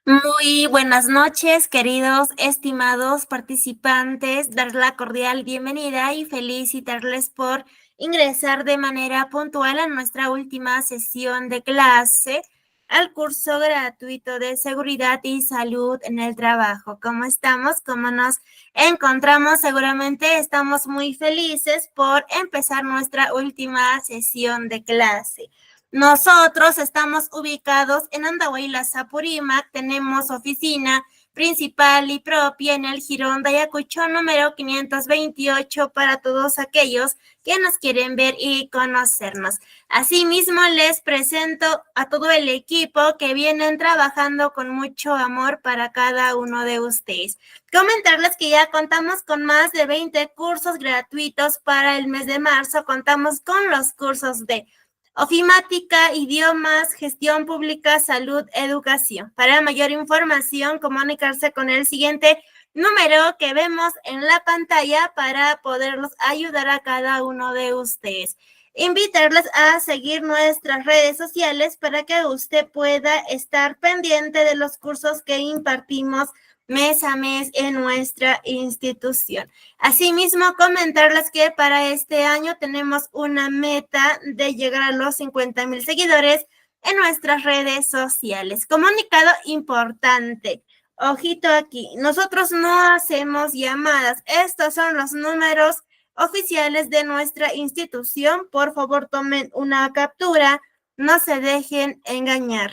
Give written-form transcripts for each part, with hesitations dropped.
Muy buenas noches, queridos, estimados participantes. Dar la cordial bienvenida y felicitarles por ingresar de manera puntual a nuestra última sesión de clase al curso gratuito de seguridad y salud en el trabajo. ¿Cómo estamos? ¿Cómo nos encontramos? Seguramente estamos muy felices por empezar nuestra última sesión de clase. Nosotros estamos ubicados en Andahuaylas, Apurímac, tenemos oficina principal y propia en el Jirón de Ayacucho número 528 para todos aquellos que nos quieren ver y conocernos. Asimismo, les presento a todo el equipo que vienen trabajando con mucho amor para cada uno de ustedes. Comentarles que ya contamos con más de 20 cursos gratuitos para el mes de marzo. Contamos con los cursos de ofimática, idiomas, gestión pública, salud, educación. Para mayor información, comunicarse con el siguiente número que vemos en la pantalla para poderlos ayudar a cada uno de ustedes. Invitarles a seguir nuestras redes sociales para que usted pueda estar pendiente de los cursos que impartimos mes a mes en nuestra institución. Asimismo, comentarles que para este año tenemos una meta de llegar a los 50,000 seguidores en nuestras redes sociales. Comunicado importante. Ojito aquí, nosotros no hacemos llamadas. Estos son los números oficiales de nuestra institución. Por favor, tomen una captura. No se dejen engañar.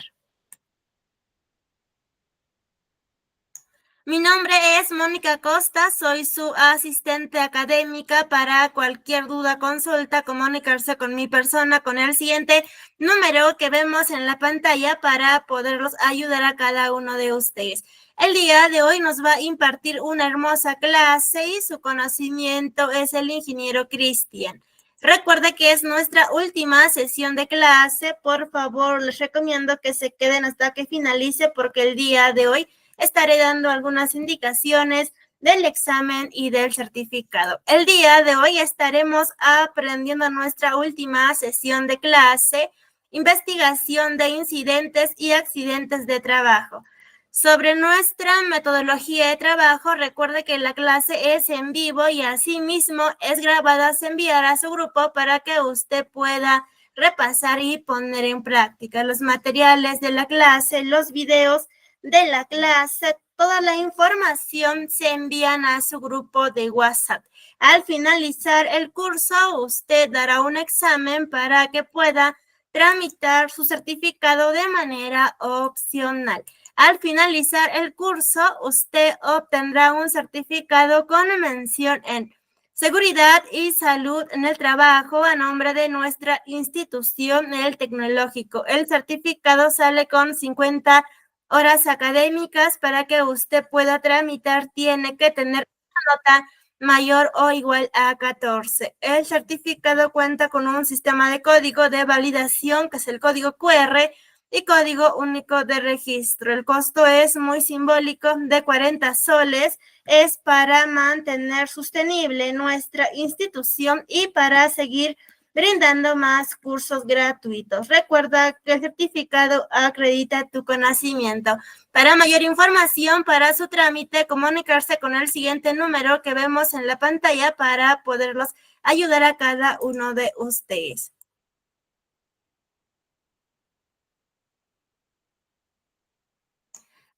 Mi nombre es Mónica Costa, soy su asistente académica. Para cualquier duda, consulta, comunicarse con mi persona con el siguiente número que vemos en la pantalla para poderlos ayudar a cada uno de ustedes. El día de hoy nos va a impartir una hermosa clase y su conocimiento es el ingeniero Cristian. Recuerde que es nuestra última sesión de clase. Por favor, les recomiendo que se queden hasta que finalice porque el día de hoy estaré dando algunas indicaciones del examen y del certificado. El día de hoy estaremos aprendiendo nuestra última sesión de clase, investigación de incidentes y accidentes de trabajo. Sobre nuestra metodología de trabajo, recuerde que la clase es en vivo y asimismo es grabada, se enviará a su grupo para que usted pueda repasar y poner en práctica los materiales de la clase, los videos de la clase. Toda la información se envían a su grupo de WhatsApp. Al finalizar el curso, usted dará un examen para que pueda tramitar su certificado de manera opcional. Al finalizar el curso, usted obtendrá un certificado con mención en seguridad y salud en el trabajo a nombre de nuestra institución, el Tecnológico. El certificado sale con 50 horas académicas. Para que usted pueda tramitar, tiene que tener una nota mayor o igual a 14. El certificado cuenta con un sistema de código de validación, que es el código QR, y código único de registro. El costo es muy simbólico, de 40 soles. Es para mantener sostenible nuestra institución y para seguir brindando más cursos gratuitos. Recuerda que el certificado acredita tu conocimiento. Para mayor información, para su trámite, comunicarse con el siguiente número que vemos en la pantalla para poderlos ayudar a cada uno de ustedes.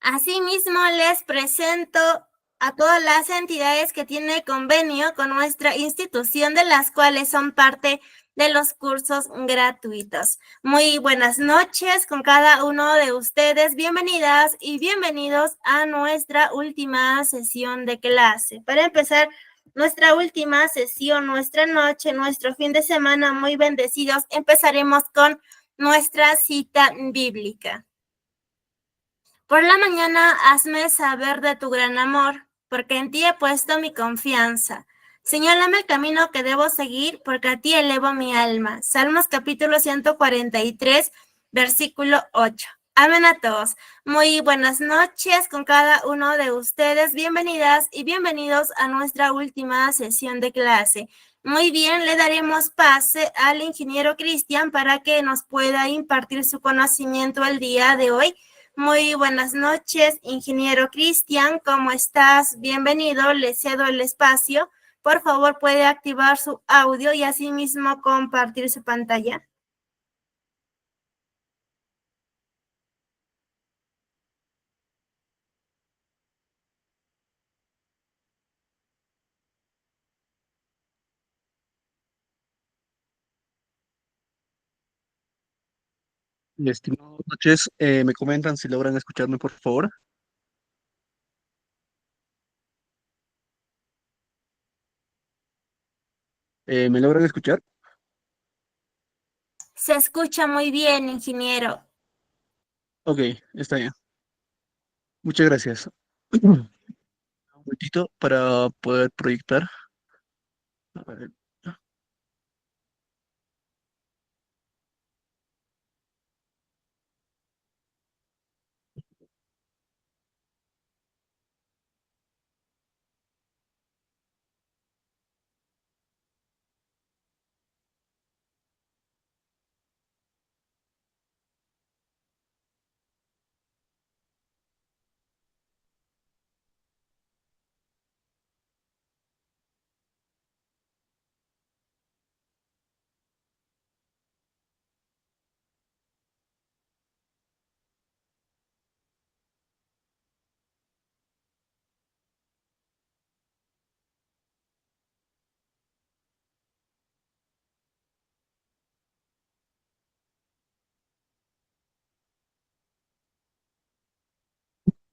Asimismo, les presento a todas las entidades que tienen convenio con nuestra institución, de las cuales son parte de los cursos gratuitos. Muy buenas noches con cada uno de ustedes. Bienvenidas y bienvenidos a nuestra última sesión de clase. Para empezar nuestra última sesión, nuestra noche, nuestro fin de semana muy bendecidos, empezaremos con nuestra cita bíblica. Por la mañana hazme saber de tu gran amor, porque en ti he puesto mi confianza. Señálame el camino que debo seguir, porque a ti elevo mi alma. Salmos capítulo 143, versículo 8. Amén a todos. Muy buenas noches con cada uno de ustedes. Bienvenidas y bienvenidos a nuestra última sesión de clase. Muy bien, le daremos pase al ingeniero Cristian para que nos pueda impartir su conocimiento el día de hoy. Muy buenas noches, ingeniero Cristian, ¿cómo estás? Bienvenido, le cedo el espacio. Por favor, puede activar su audio y asimismo compartir su pantalla. Estimadas noches, me comentan si logran escucharme, por favor. ¿Me logran escuchar? Se escucha muy bien, ingeniero. Ok, está bien. Muchas gracias. Un momentito para poder proyectar. A ver.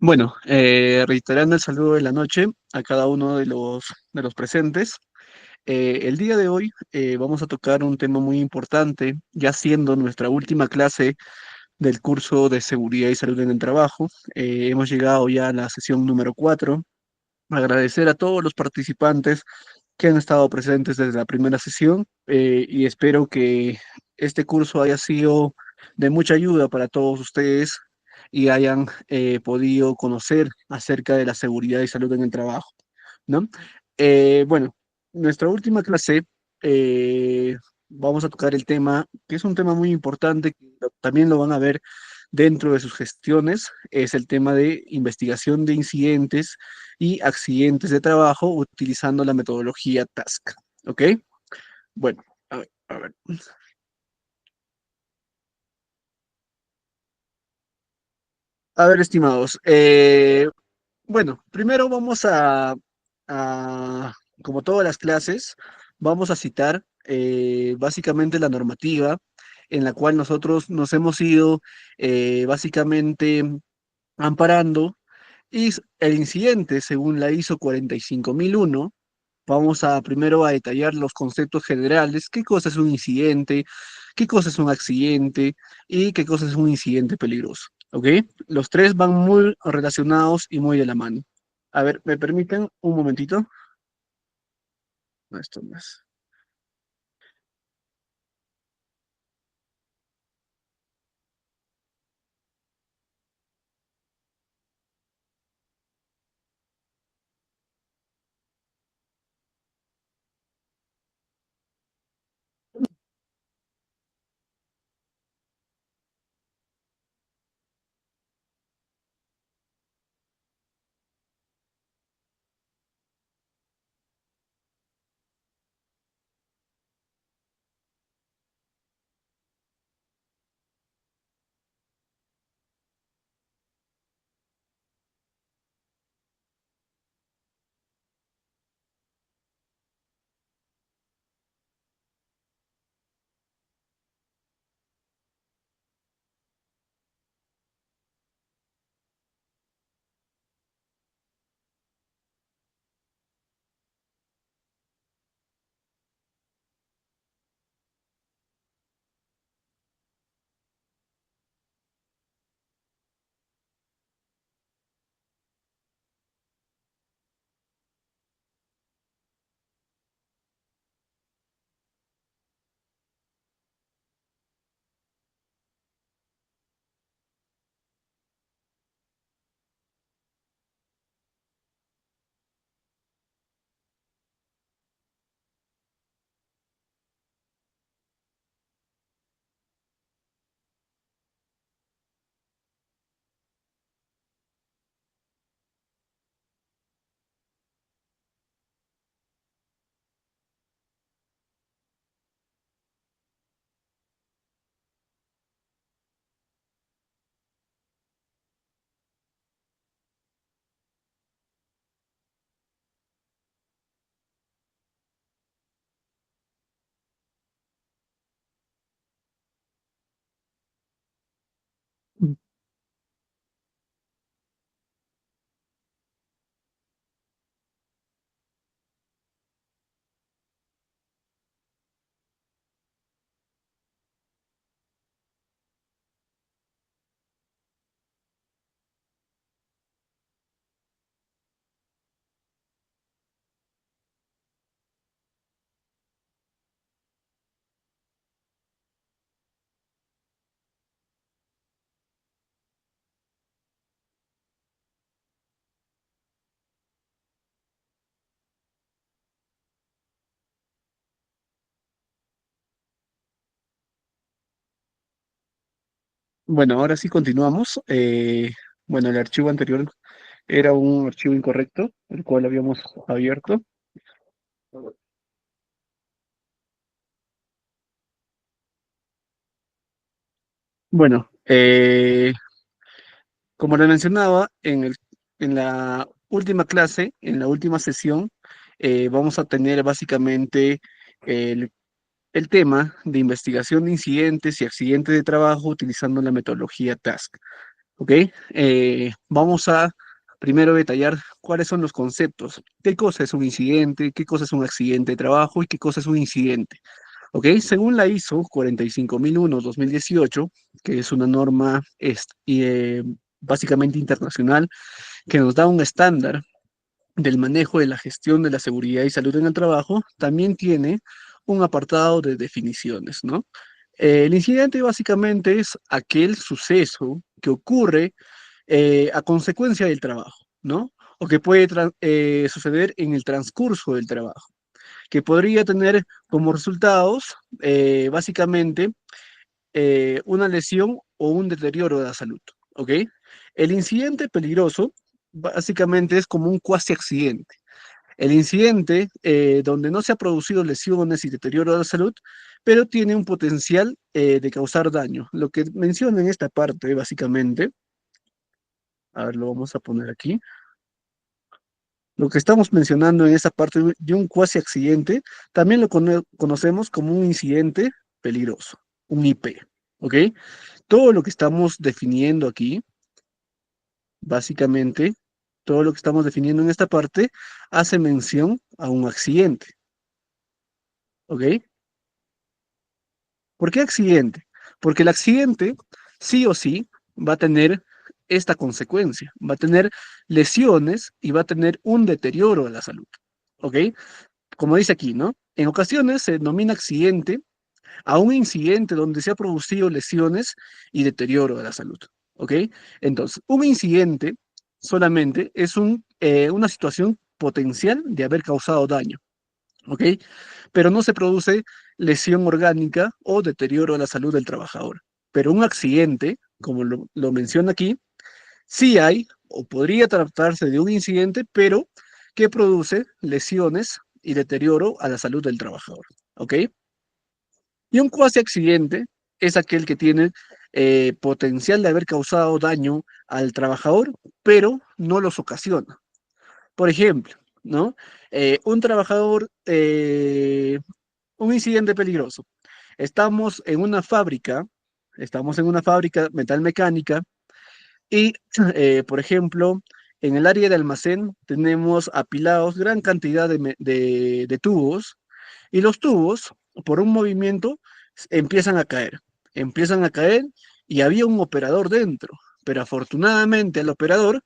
Bueno, reiterando el saludo de la noche a cada uno de los presentes. El día de hoy vamos a tocar un tema muy importante, ya siendo nuestra última clase del curso de Seguridad y Salud en el Trabajo. Hemos llegado ya a la sesión número 4. Agradecer a todos los participantes que han estado presentes desde la primera sesión, y espero que este curso haya sido de mucha ayuda para todos ustedes y hayan podido conocer acerca de la seguridad y salud en el trabajo, ¿no? Bueno, nuestra última clase, eh, vamos a tocar el tema, que es un tema muy importante, que también lo van a ver dentro de sus gestiones, es el tema de investigación de incidentes y accidentes de trabajo utilizando la metodología TASC. ¿Ok? Bueno, a ver. A ver, estimados. Bueno, primero vamos como todas las clases, vamos a citar básicamente la normativa en la cual nosotros nos hemos ido básicamente amparando y el incidente, según la ISO 45001. Vamos a primero a detallar los conceptos generales, qué cosa es un incidente, qué cosa es un accidente y qué cosa es un incidente peligroso. ¿Ok? Los tres van muy relacionados y muy de la mano. A ver, ¿me permiten un momentito? No, esto no es. Bueno, ahora sí continuamos. Bueno, el archivo anterior era un archivo incorrecto, el cual habíamos abierto. Bueno, como le mencionaba, en la última clase, en la última sesión, vamos a tener básicamente el, el tema de investigación de incidentes y accidentes de trabajo utilizando la metodología TASC. ¿Ok? Vamos a primero detallar cuáles son los conceptos. ¿Qué cosa es un incidente? ¿Qué cosa es un accidente de trabajo? ¿Y qué cosa es un incidente? ¿Ok? Según la ISO 45001-2018, que es una norma básicamente internacional que nos da un estándar del manejo de la gestión de la seguridad y salud en el trabajo, también tiene un apartado de definiciones, ¿no? El incidente básicamente es aquel suceso que ocurre a consecuencia del trabajo, ¿no? O que puede suceder en el transcurso del trabajo, que podría tener como resultados básicamente una lesión o un deterioro de la salud, ¿ok? El incidente peligroso básicamente es como un cuasi accidente. El incidente donde no se ha producido lesiones y deterioro de la salud, pero tiene un potencial de causar daño. Lo que menciona en esta parte, básicamente, a ver, lo vamos a poner aquí. Lo que estamos mencionando en esa parte de un cuasi accidente, también lo conocemos como un incidente peligroso, un IP, ¿ok? Todo lo que estamos definiendo aquí, básicamente, todo lo que estamos definiendo en esta parte, hace mención a un accidente, ¿ok? ¿Por qué accidente? Porque el accidente, sí o sí, va a tener esta consecuencia, va a tener lesiones y va a tener un deterioro de la salud, ¿ok? Como dice aquí, ¿no? En ocasiones se denomina accidente a un incidente donde se ha producido lesiones y deterioro de la salud. ¿Ok? Entonces, un incidente solamente es una situación potencial de haber causado daño. ¿Ok? Pero no se produce lesión orgánica o deterioro de la salud del trabajador. Pero un accidente, como lo menciona aquí, sí hay o podría tratarse de un incidente, pero que produce lesiones y deterioro a la salud del trabajador. ¿Ok? Y un cuasi accidente es aquel que tiene potencial de haber causado daño al trabajador, pero no los ocasiona. Por ejemplo, ¿no? Un trabajador, un incidente peligroso. Estamos en una fábrica, estamos en una fábrica metalmecánica y, por ejemplo, en el área de almacén tenemos apilados gran cantidad de tubos y los tubos, por un movimiento, empiezan a caer y había un operador dentro, pero afortunadamente el operador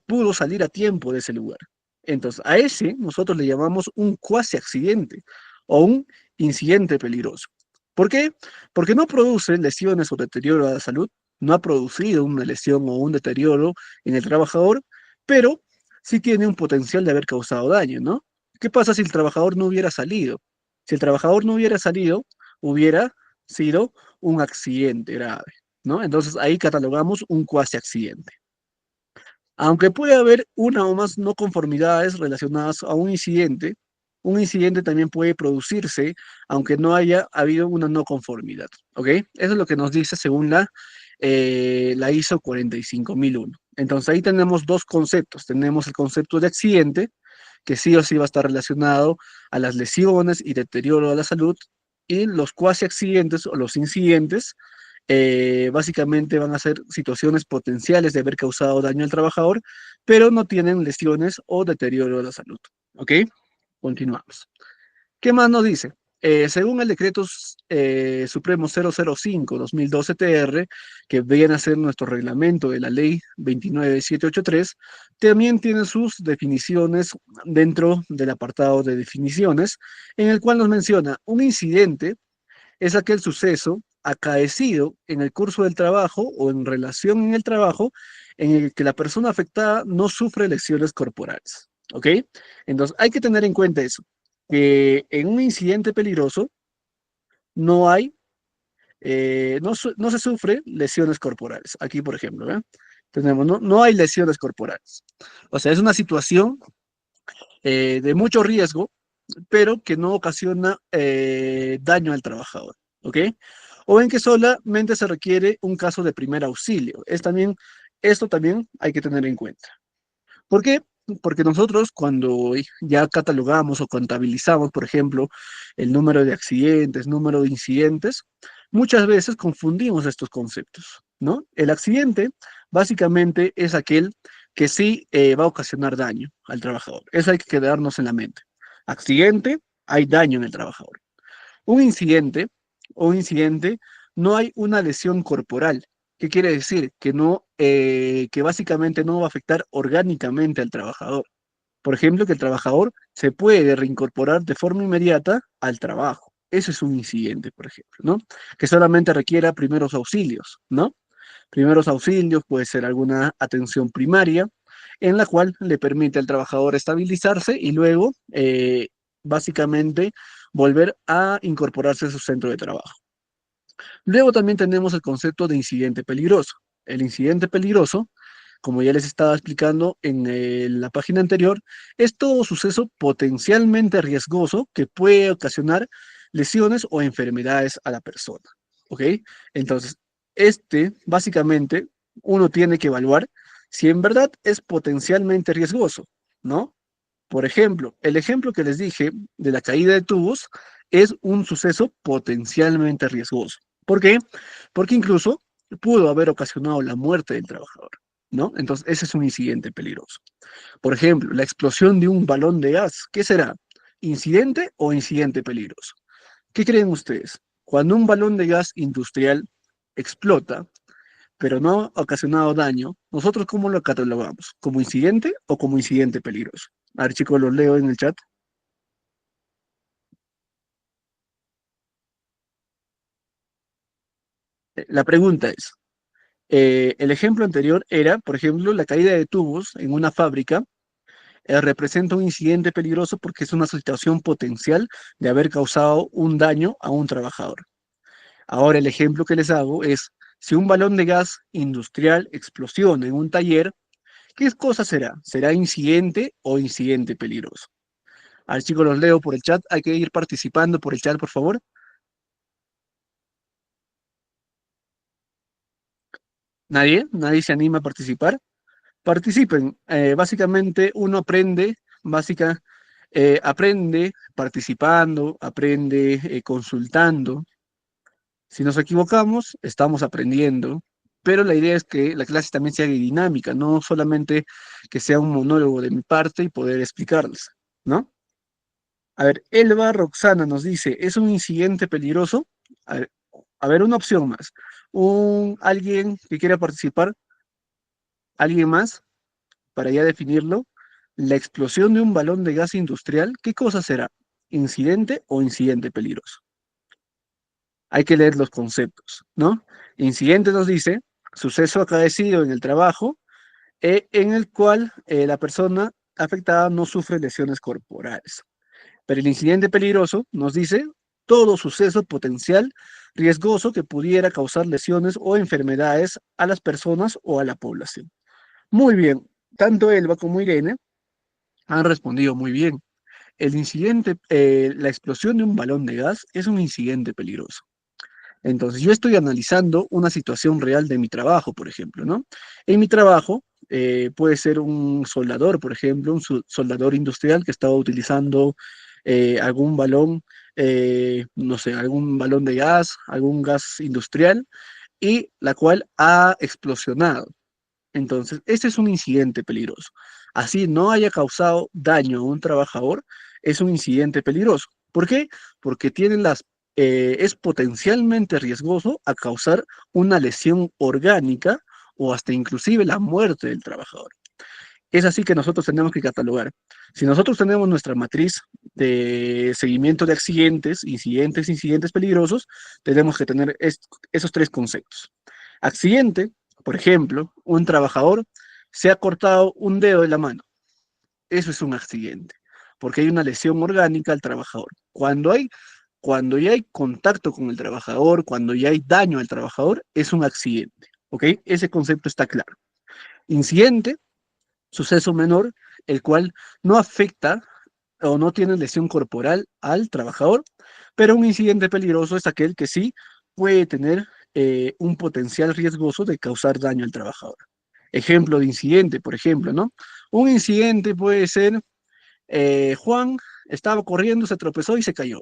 pudo salir a tiempo de ese lugar. Entonces, a ese nosotros le llamamos un cuasi accidente o un incidente peligroso. ¿Por qué? Porque no produce lesiones o deterioro a la salud, no ha producido una lesión o un deterioro en el trabajador, pero sí tiene un potencial de haber causado daño, ¿no? ¿Qué pasa si el trabajador no hubiera salido? Si el trabajador no hubiera salido, hubiera sido un accidente grave, ¿no? Entonces ahí catalogamos un cuasi accidente. Aunque puede haber una o más no conformidades relacionadas a un incidente también puede producirse aunque no haya habido una no conformidad, ¿ok? Eso es lo que nos dice según la ISO 45001. Entonces ahí tenemos dos conceptos. Tenemos el concepto de accidente, que sí o sí va a estar relacionado a las lesiones y deterioro de la salud, y los cuasi accidentes o los incidentes básicamente van a ser situaciones potenciales de haber causado daño al trabajador, pero no tienen lesiones o deterioro de la salud. ¿Ok? Continuamos. ¿Qué más nos dice? Según el decreto Supremo 005-2012 TR, que viene a ser nuestro reglamento de la ley 29783, también tiene sus definiciones dentro del apartado de definiciones, en el cual nos menciona un incidente es aquel suceso acaecido en el curso del trabajo o en relación en el trabajo en el que la persona afectada no sufre lesiones corporales. ¿Ok? Entonces hay que tener en cuenta eso, que en un incidente peligroso no hay no se sufre lesiones corporales. Aquí, por ejemplo, ¿eh? Tenemos, no hay lesiones corporales. O sea, es una situación de mucho riesgo, pero que no ocasiona daño al trabajador, ¿ok? O en que solamente se requiere un caso de primer auxilio. Esto también hay que tener en cuenta. ¿Por qué? Porque nosotros cuando ya catalogamos o contabilizamos, por ejemplo, el número de accidentes, número de incidentes, muchas veces confundimos estos conceptos, ¿no? El accidente básicamente es aquel que sí va a ocasionar daño al trabajador. Eso hay que quedarnos en la mente. Accidente, hay daño en el trabajador. Un incidente un incidente, no hay una lesión corporal. ¿Qué quiere decir? Que básicamente no va a afectar orgánicamente al trabajador. Por ejemplo, que el trabajador se puede reincorporar de forma inmediata al trabajo. Eso es un incidente, por ejemplo, ¿no? Que solamente requiera primeros auxilios, ¿no? Primeros auxilios puede ser alguna atención primaria en la cual le permite al trabajador estabilizarse y luego, básicamente, volver a incorporarse a su centro de trabajo. Luego también tenemos el concepto de incidente peligroso. El incidente peligroso, como ya les estaba explicando en la página anterior, es todo suceso potencialmente riesgoso que puede ocasionar lesiones o enfermedades a la persona. ¿Ok? Entonces, básicamente, uno tiene que evaluar si en verdad es potencialmente riesgoso, ¿no? Por ejemplo, el ejemplo que les dije de la caída de tubos es un suceso potencialmente riesgoso. ¿Por qué? Porque incluso pudo haber ocasionado la muerte del trabajador, ¿no? Entonces, ese es un incidente peligroso. Por ejemplo, la explosión de un balón de gas, ¿qué será? ¿Incidente o incidente peligroso? ¿Qué creen ustedes? Cuando un balón de gas industrial explota, pero no ha ocasionado daño, ¿nosotros cómo lo catalogamos? ¿Como incidente o como incidente peligroso? A ver, chicos, los leo en el chat. La pregunta es, el ejemplo anterior era, por ejemplo, la caída de tubos en una fábrica representa un incidente peligroso porque es una situación potencial de haber causado un daño a un trabajador. Ahora el ejemplo que les hago es, si un balón de gas industrial explosiona en un taller, ¿qué cosa será? ¿Será incidente o incidente peligroso? A ver, chicos, los leo por el chat. Hay que ir participando por el chat, por favor. Nadie se anima a participar. Participen. Básicamente uno aprende participando, aprende consultando. Si nos equivocamos, estamos aprendiendo, pero la idea es que la clase también sea dinámica, no solamente que sea un monólogo de mi parte y poder explicarles, ¿no? A ver, Elba Roxana nos dice, ¿es un incidente peligroso? A ver, una opción más. Alguien que quiera participar, alguien más, para ya definirlo. La explosión de un balón de gas industrial, ¿qué cosa será? ¿Incidente o incidente peligroso? Hay que leer los conceptos, ¿no? Incidente nos dice, suceso acaecido en el trabajo, en el cual la persona afectada no sufre lesiones corporales. Pero el incidente peligroso nos dice todo suceso potencial riesgoso que pudiera causar lesiones o enfermedades a las personas o a la población. Muy bien, tanto Elba como Irene han respondido muy bien. La explosión de un balón de gas es un incidente peligroso. Entonces, yo estoy analizando una situación real de mi trabajo, por ejemplo, ¿no? En mi trabajo puede ser un soldador, por ejemplo, soldador industrial que estaba utilizando algún balón, no sé, algún balón de gas, algún gas industrial, y la cual ha explosionado. Entonces, este es un incidente peligroso. Así no haya causado daño a un trabajador, es un incidente peligroso. ¿Por qué? Porque es potencialmente riesgoso a causar una lesión orgánica o hasta inclusive la muerte del trabajador. Es así que nosotros tenemos que catalogar. Si nosotros tenemos nuestra matriz de seguimiento de accidentes, incidentes peligrosos, tenemos que tener esos tres conceptos. Accidente, por ejemplo, un trabajador se ha cortado un dedo de la mano. Eso es un accidente, porque hay una lesión orgánica al trabajador. cuando ya hay contacto con el trabajador, cuando ya hay daño al trabajador, es un accidente, ¿ok? Ese concepto está claro. Incidente, suceso menor, el cual no afecta o no tiene lesión corporal al trabajador, pero un incidente peligroso es aquel que sí puede tener un potencial riesgoso de causar daño al trabajador. Ejemplo de incidente, por ejemplo, ¿no? Un incidente puede ser, Juan estaba corriendo, se tropezó y se cayó.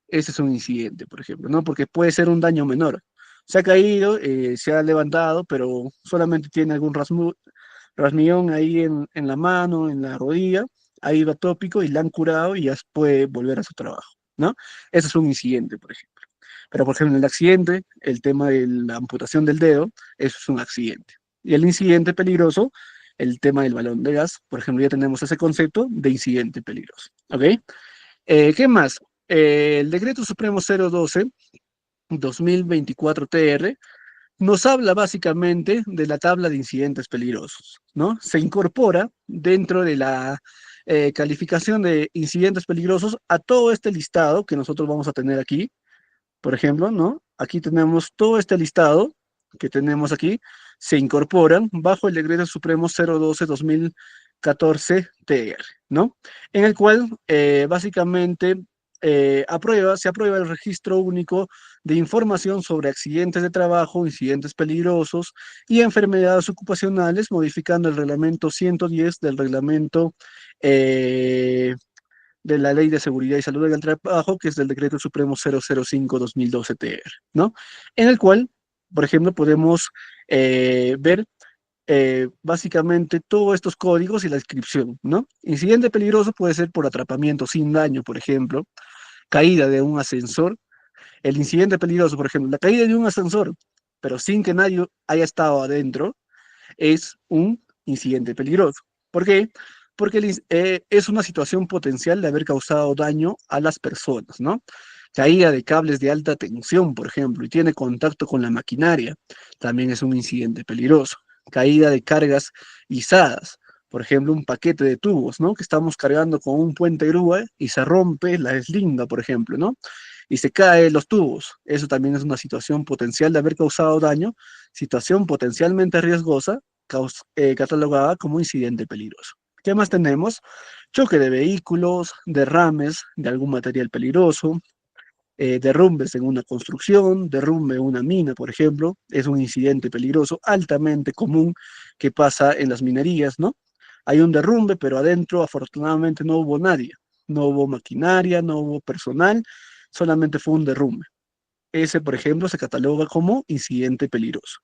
Ese es un incidente, por ejemplo, ¿no? Porque puede ser un daño menor. Se ha caído, se ha levantado, pero solamente tiene algún rasmillón ahí en la mano, en la rodilla, ha ido a tópico y la han curado y ya puede volver a su trabajo, ¿no? Ese es un incidente, por ejemplo. Pero, por ejemplo, el accidente, el tema de la amputación del dedo, eso es un accidente. Y el incidente peligroso, el tema del balón de gas, por ejemplo, ya tenemos ese concepto de incidente peligroso, ¿ok? ¿Qué más? El Decreto Supremo 012 2024 TR nos habla básicamente de la tabla de incidentes peligrosos, ¿no? Se incorpora dentro de la calificación de incidentes peligrosos a todo este listado que nosotros vamos a tener aquí, por ejemplo, ¿no? Aquí tenemos todo este listado que tenemos aquí, se incorporan bajo el Decreto Supremo 012-2014 TR, ¿no? En el cual básicamente se aprueba el registro único de información sobre accidentes de trabajo, incidentes peligrosos y enfermedades ocupacionales, modificando el reglamento 110 del reglamento de la Ley de Seguridad y Salud en el Trabajo, que es del Decreto Supremo 005-2012 TR, ¿no? En el cual, por ejemplo, podemos ver básicamente todos estos códigos y la descripción, ¿no? Incidente peligroso puede ser por atrapamiento sin daño, por ejemplo, caída de un ascensor. El incidente peligroso, por ejemplo, la caída de un ascensor, pero sin que nadie haya estado adentro, es un incidente peligroso. ¿Por qué? Porque es una situación potencial de haber causado daño a las personas, ¿no? Caída de cables de alta tensión, por ejemplo, y tiene contacto con la maquinaria, también es un incidente peligroso. Caída de cargas izadas, por ejemplo, un paquete de tubos, ¿no? Que estamos cargando con un puente grúa y se rompe la eslinga, por ejemplo, ¿no? Y se caen los tubos. Eso también es una situación potencial de haber causado daño, situación potencialmente riesgosa, catalogada como incidente peligroso. ¿Qué más tenemos? Choque de vehículos, derrames de algún material peligroso, derrumbes en una construcción, derrumbe en una mina, por ejemplo, es un incidente peligroso altamente común que pasa en las minerías, ¿no? Hay un derrumbe, pero adentro afortunadamente no hubo nadie, no hubo maquinaria, no hubo personal, solamente fue un derrumbe. Ese, por ejemplo, se cataloga como incidente peligroso.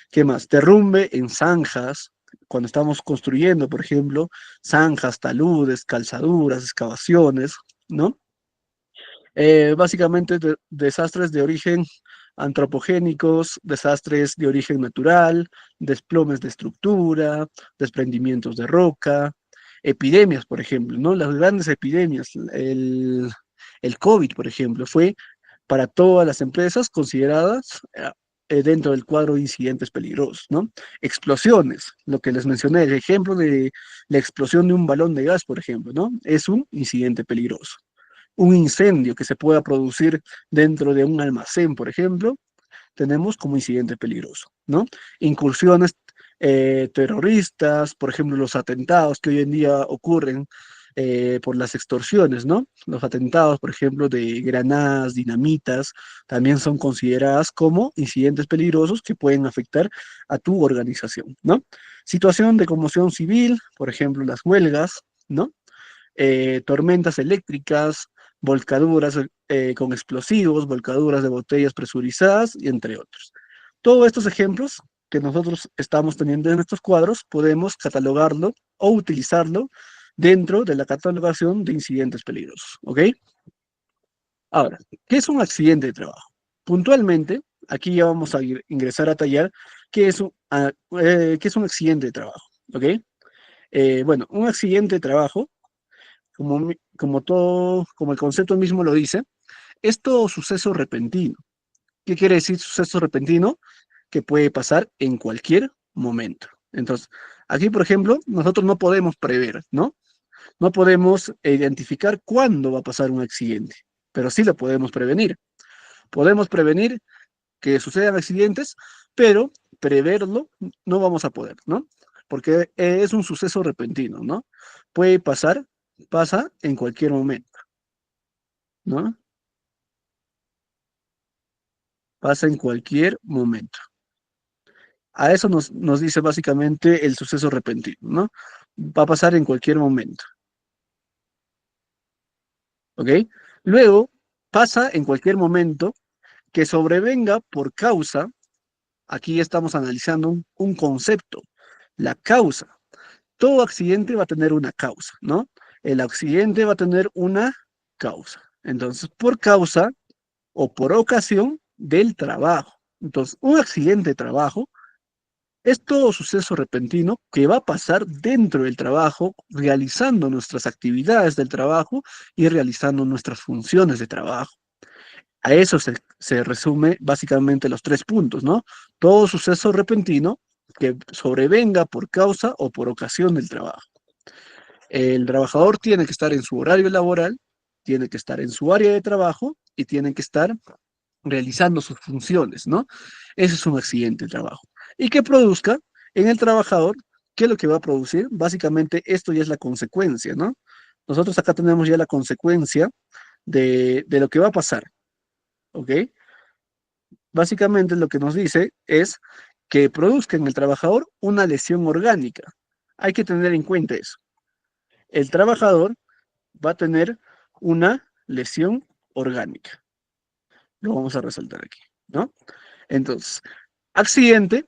¿Qué más? Derrumbe en zanjas, cuando estamos construyendo, por ejemplo, zanjas, taludes, calzaduras, excavaciones, ¿no? Básicamente desastres de origen antropogénicos, desastres de origen natural, desplomes de estructura, desprendimientos de roca, epidemias, por ejemplo, ¿no? Las grandes epidemias, el COVID, por ejemplo, fue para todas las empresas consideradas dentro del cuadro de incidentes peligrosos, ¿no? Explosiones, lo que les mencioné, el ejemplo de la explosión de un balón de gas, por ejemplo, ¿no? Es un incidente peligroso. Un incendio que se pueda producir dentro de un almacén, por ejemplo, tenemos como incidente peligroso, ¿no? Incursiones terroristas, por ejemplo, los atentados que hoy en día ocurren por las extorsiones, ¿no? Los atentados, por ejemplo, de granadas, dinamitas, también son consideradas como incidentes peligrosos que pueden afectar a tu organización, ¿no? Situación de conmoción civil, por ejemplo, las huelgas, ¿no? Tormentas eléctricas, volcaduras con explosivos, volcaduras de botellas presurizadas, y entre otros. Todos estos ejemplos que nosotros estamos teniendo en estos cuadros, podemos catalogarlo o utilizarlo dentro de la catalogación de incidentes peligrosos, ¿ok? Ahora, ¿qué es un accidente de trabajo? Puntualmente, aquí ya vamos a ingresar a tallar qué es un accidente de trabajo, ¿ok? Bueno, un accidente de trabajo como todo, como el concepto mismo lo dice, es todo suceso repentino. ¿Qué quiere decir suceso repentino? Que puede pasar en cualquier momento. Entonces, aquí, por ejemplo, nosotros no podemos prever, ¿no? No podemos identificar cuándo va a pasar un accidente. pero sí lo podemos prevenir. Podemos prevenir que sucedan accidentes, pero preverlo no vamos a poder, ¿no? Porque es un suceso repentino, ¿no? Puede pasar, pasa en cualquier momento, ¿no? Pasa en cualquier momento. A eso nos dice básicamente el suceso repentino, ¿no? Va a pasar en cualquier momento, ¿ok? Luego, pasa en cualquier momento que sobrevenga por causa, aquí estamos analizando un concepto, la causa. Todo accidente va a tener una causa, ¿no? El accidente va a tener una causa. Entonces, por causa o por ocasión del trabajo. Entonces, un accidente de trabajo es todo suceso repentino que va a pasar dentro del trabajo, realizando nuestras actividades del trabajo y realizando nuestras funciones de trabajo. A eso se resume básicamente los tres puntos, ¿no? Todo suceso repentino que sobrevenga por causa o por ocasión del trabajo. El trabajador tiene que estar en su horario laboral, tiene que estar en su área de trabajo y tiene que estar realizando sus funciones, ¿no? Ese es un accidente de trabajo. Y que produzca en el trabajador, ¿qué es lo que va a producir? Básicamente esto ya es la consecuencia, ¿no? Nosotros acá tenemos ya la consecuencia de lo que va a pasar, ¿ok? Básicamente lo que nos dice es que produzca en el trabajador una lesión orgánica. Hay que tener en cuenta eso. El trabajador va a tener una lesión orgánica. Lo vamos a resaltar aquí, ¿no? Entonces, accidente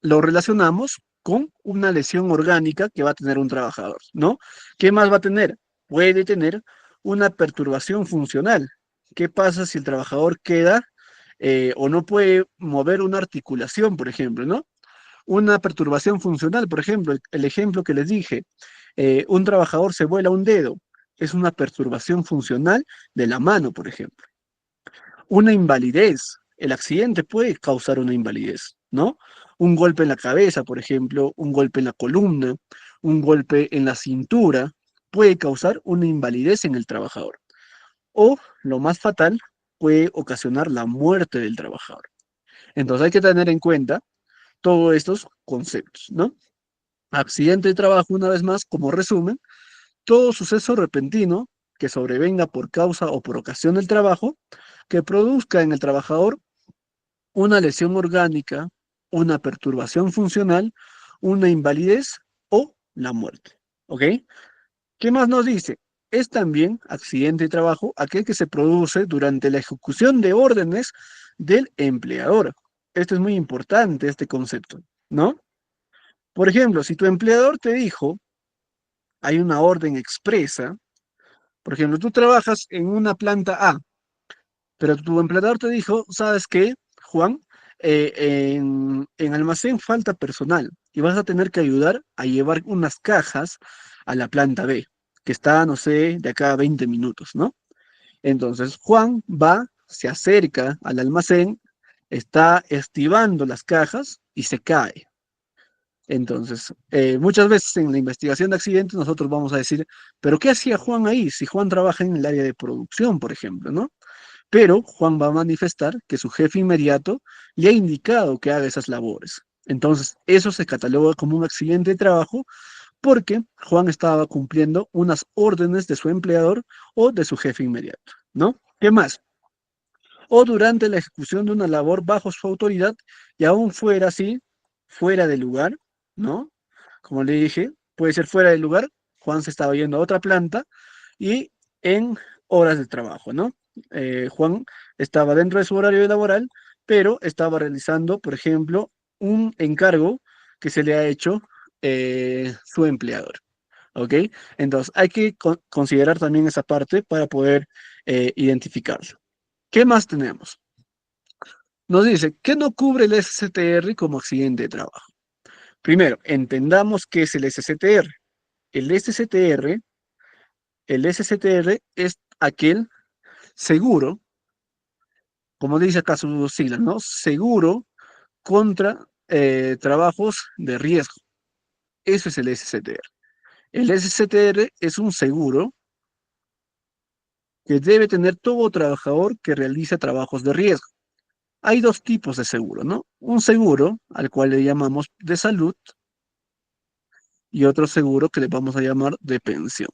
lo relacionamos con una lesión orgánica que va a tener un trabajador, ¿no? ¿Qué más va a tener? Puede tener una perturbación funcional. ¿Qué pasa si el trabajador queda o no puede mover una articulación, por ejemplo, ¿no? Una perturbación funcional, por ejemplo, el ejemplo que les dije, un trabajador se vuela un dedo, es una perturbación funcional de la mano, por ejemplo. Una invalidez, el accidente puede causar una invalidez, ¿no? Un golpe en la cabeza, por ejemplo, un golpe en la columna, un golpe en la cintura, puede causar una invalidez en el trabajador. O, lo más fatal, puede ocasionar la muerte del trabajador. Entonces hay que tener en cuenta todos estos conceptos, ¿no? Accidente de trabajo, una vez más, como resumen, todo suceso repentino que sobrevenga por causa o por ocasión del trabajo, que produzca en el trabajador una lesión orgánica, una perturbación funcional, una invalidez o la muerte. ¿Ok? ¿Qué más nos dice? Es también accidente de trabajo aquel que se produce durante la ejecución de órdenes del empleador. Esto es muy importante, este concepto, ¿no? Por ejemplo, si tu empleador te dijo, hay una orden expresa, por ejemplo, tú trabajas en una planta A, pero tu empleador te dijo, ¿sabes qué, Juan? En almacén falta personal y vas a tener que ayudar a llevar unas cajas a la planta B, que está, no sé, de acá a 20 minutos, ¿no? Entonces Juan va, se acerca al almacén, está estivando las cajas y se cae. Entonces, muchas veces en la investigación de accidentes nosotros vamos a decir, pero ¿qué hacía Juan ahí? Si Juan trabaja en el área de producción, por ejemplo, ¿no? Pero Juan va a manifestar que su jefe inmediato le ha indicado que haga esas labores. Entonces, eso se cataloga como un accidente de trabajo porque Juan estaba cumpliendo unas órdenes de su empleador o de su jefe inmediato, ¿no? ¿Qué más? O durante la ejecución de una labor bajo su autoridad y aún fuera así, fuera de lugar, ¿no? Como le dije, puede ser fuera de lugar, Juan se estaba yendo a otra planta y en horas de trabajo, ¿no? Juan estaba dentro de su horario laboral, pero estaba realizando, por ejemplo, un encargo que se le ha hecho su empleador, ¿ok? Entonces hay que considerar también esa parte para poder identificarlo. ¿Qué más tenemos? Nos dice, ¿qué no cubre el SCTR como accidente de trabajo? Primero, entendamos qué es el SCTR. El SCTR, el SCTR es aquel seguro, como dice acá sus siglas, ¿no? Seguro contra trabajos de riesgo. Eso es el SCTR. El SCTR es un seguro que debe tener todo trabajador que realice trabajos de riesgo. Hay dos tipos de seguro, ¿no? Un seguro al cual le llamamos de salud y otro seguro que le vamos a llamar de pensión,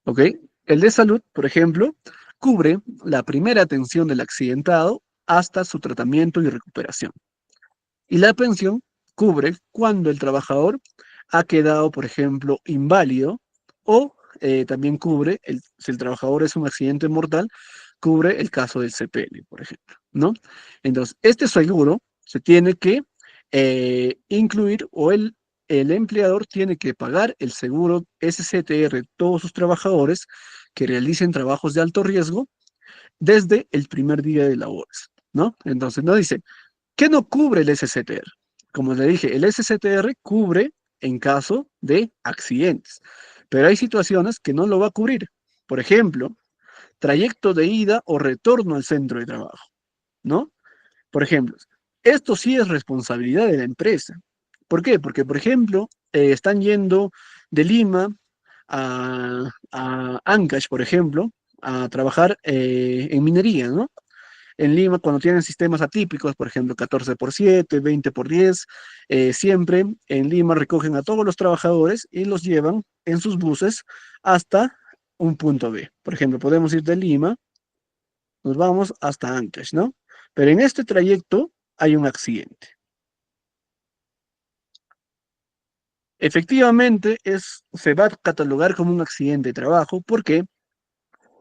¿ok? El de salud, por ejemplo, cubre la primera atención del accidentado hasta su tratamiento y recuperación. Y la pensión cubre cuando el trabajador ha quedado, por ejemplo, inválido o también cubre, si el trabajador es un accidente mortal, cubre el caso del CPL, por ejemplo, ¿no? Entonces, este seguro se tiene que incluir o el empleador tiene que pagar el seguro SCTR todos sus trabajadores que realicen trabajos de alto riesgo desde el primer día de labores, ¿no? Entonces, no dice, ¿qué no cubre el SCTR? Como le dije, el SCTR cubre en caso de accidentes, pero hay situaciones que no lo va a cubrir. Por ejemplo, trayecto de ida o retorno al centro de trabajo, ¿no? Por ejemplo, esto sí es responsabilidad de la empresa. ¿Por qué? Porque, por ejemplo, están yendo de Lima a Ancash, por ejemplo, a trabajar en minería, ¿no? En Lima, cuando tienen sistemas atípicos, por ejemplo, 14x7, 20x10, siempre en Lima recogen a todos los trabajadores y los llevan en sus buses hasta un punto B. Por ejemplo, podemos ir de Lima, nos vamos hasta Ancash, ¿no? Pero en este trayecto hay un accidente. Efectivamente, se va a catalogar como un accidente de trabajo porque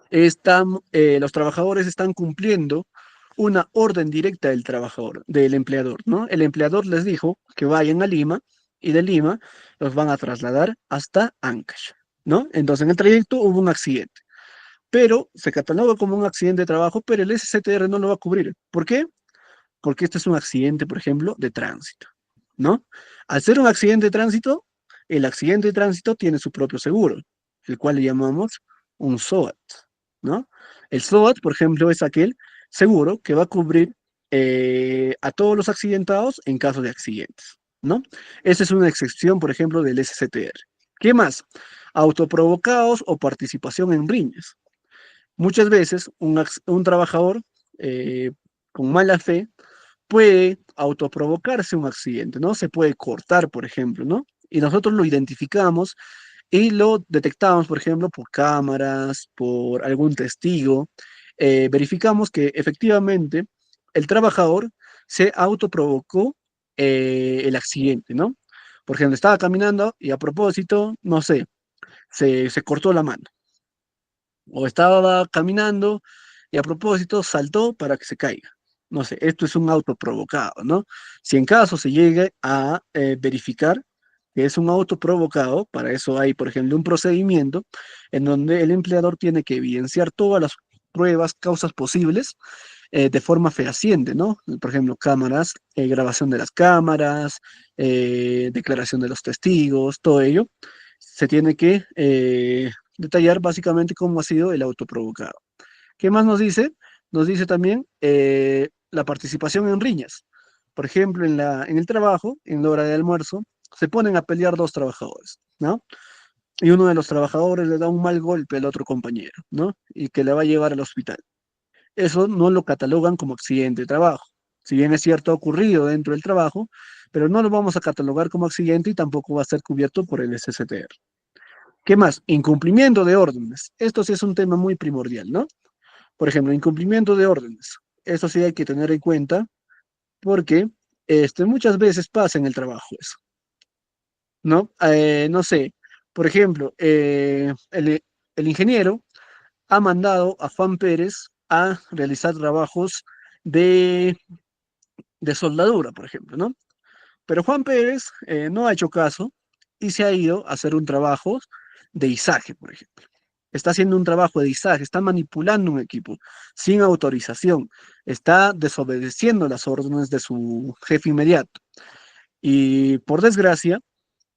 los trabajadores están cumpliendo una orden directa del trabajador, del empleador, ¿no? El empleador les dijo que vayan a Lima y de Lima los van a trasladar hasta Ancash, ¿no? Entonces en el trayecto hubo un accidente, pero se cataloga como un accidente de trabajo, pero el SCTR no lo va a cubrir. ¿Por qué? Porque este es un accidente, por ejemplo, de tránsito, ¿no? Al ser un accidente de tránsito, el accidente de tránsito tiene su propio seguro, el cual le llamamos un SOAT, ¿no? El SOAT, por ejemplo, es aquel seguro que va a cubrir a todos los accidentados en caso de accidentes, ¿no? Esa es una excepción, por ejemplo, del SCTR. ¿Qué más? Autoprovocados o participación en riñas. Muchas veces un trabajador eh, con mala fe puede autoprovocarse un accidente, ¿no? Se puede cortar, por ejemplo, ¿no? Y nosotros lo identificamos y lo detectamos, por ejemplo, por cámaras, por algún testigo. Verificamos que efectivamente el trabajador se autoprovocó el accidente, ¿no? Por ejemplo, estaba caminando y a propósito, no sé, se cortó la mano. O estaba caminando y a propósito saltó para que se caiga. No sé, esto es un auto provocado, ¿no? Si en caso se llegue a verificar que es un auto provocado, para eso hay, por ejemplo, un procedimiento en donde el empleador tiene que evidenciar todas las pruebas, causas posibles de forma fehaciente, ¿no? Por ejemplo, cámaras, grabación de las cámaras, declaración de los testigos, todo ello. Se tiene que detallar básicamente cómo ha sido el auto provocado. ¿Qué más nos dice? Nos dice también la participación en riñas. Por ejemplo, en el trabajo, en la hora de almuerzo, se ponen a pelear dos trabajadores, ¿no? Y uno de los trabajadores le da un mal golpe al otro compañero, ¿no? Y que le va a llevar al hospital. Eso no lo catalogan como accidente de trabajo. Si bien es cierto, ha ocurrido dentro del trabajo, pero no lo vamos a catalogar como accidente y tampoco va a ser cubierto por el SCTR. ¿Qué más? Incumplimiento de órdenes. Esto sí es un tema muy primordial, ¿no? Por ejemplo, incumplimiento de órdenes. Esto sí hay que tener en cuenta porque muchas veces pasa en el trabajo eso, ¿no? No sé, por ejemplo, el ingeniero ha mandado a Juan Pérez a realizar trabajos de, de soldadura, por ejemplo, ¿no? Pero Juan Pérez no ha hecho caso y se ha ido a hacer un trabajo de izaje, por ejemplo. Está haciendo un trabajo de izaje, está manipulando un equipo sin autorización, está desobedeciendo las órdenes de su jefe inmediato. Y por desgracia,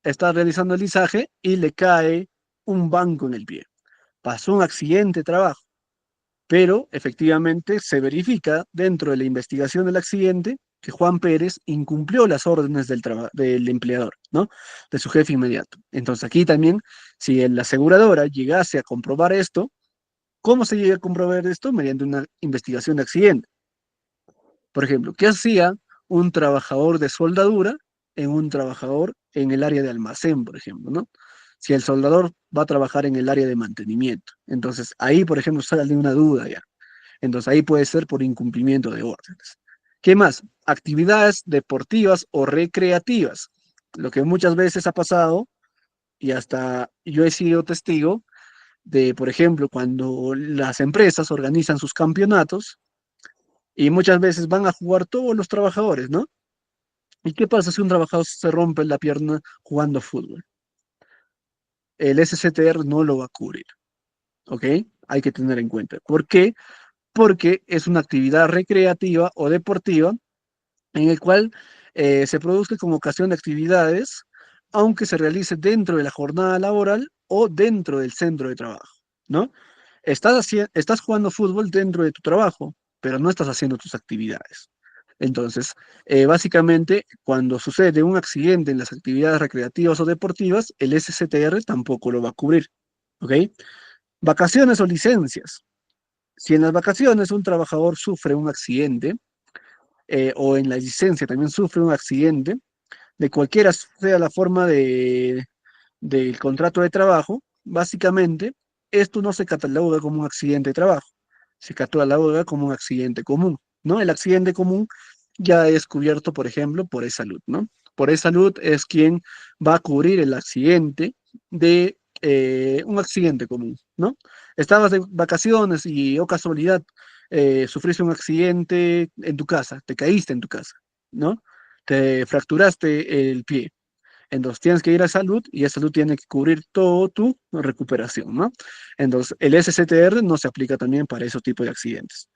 está realizando el izaje y le cae un banco en el pie. Pasó un accidente de trabajo, pero efectivamente se verifica dentro de la investigación del accidente que Juan Pérez incumplió las órdenes del empleador, ¿no? De su jefe inmediato. Entonces aquí también, si la aseguradora llegase a comprobar esto, ¿Cómo se llega a comprobar esto? Mediante una investigación de accidente. Por ejemplo, ¿qué hacía un trabajador de soldadura en un trabajador en el área de almacén, por ejemplo, ¿no? Si el soldador va a trabajar en el área de mantenimiento. Entonces, ahí, por ejemplo, sale una duda ya. Entonces, ahí puede ser por incumplimiento de órdenes. ¿Qué más? Actividades deportivas o recreativas. Lo que muchas veces ha pasado, y hasta yo he sido testigo de, por ejemplo, cuando las empresas organizan sus campeonatos y muchas veces van a jugar todos los trabajadores, ¿no? ¿Y qué pasa si un trabajador se rompe la pierna jugando fútbol? El SCTR no lo va a cubrir, ¿ok? Hay que tener en cuenta. ¿Por qué? Porque es una actividad recreativa o deportiva en el cual se produzca con ocasión de actividades, aunque se realice dentro de la jornada laboral o dentro del centro de trabajo, ¿no? Estás jugando fútbol dentro de tu trabajo, pero no estás haciendo tus actividades. Entonces, básicamente, cuando sucede un accidente en las actividades recreativas o deportivas, el SCTR tampoco lo va a cubrir, ¿ok? Vacaciones o licencias. Si en las vacaciones un trabajador sufre un accidente, o en la licencia también sufre un accidente, de cualquiera sea la forma del contrato de trabajo, básicamente esto no se cataloga como un accidente de trabajo, se cataloga como un accidente común, ¿no? El accidente común ya es cubierto, por ejemplo, por E-Salud, ¿no? Por E-Salud es quien va a cubrir el accidente de un accidente común, ¿no? Estabas de vacaciones y, oh casualidad, sufriste un accidente en tu casa, te caíste en tu casa, ¿no? Te fracturaste el pie. Entonces tienes que ir a salud y a salud tiene que cubrir todo tu recuperación, ¿no? Entonces el SCTR no se aplica también para ese tipo de accidentes.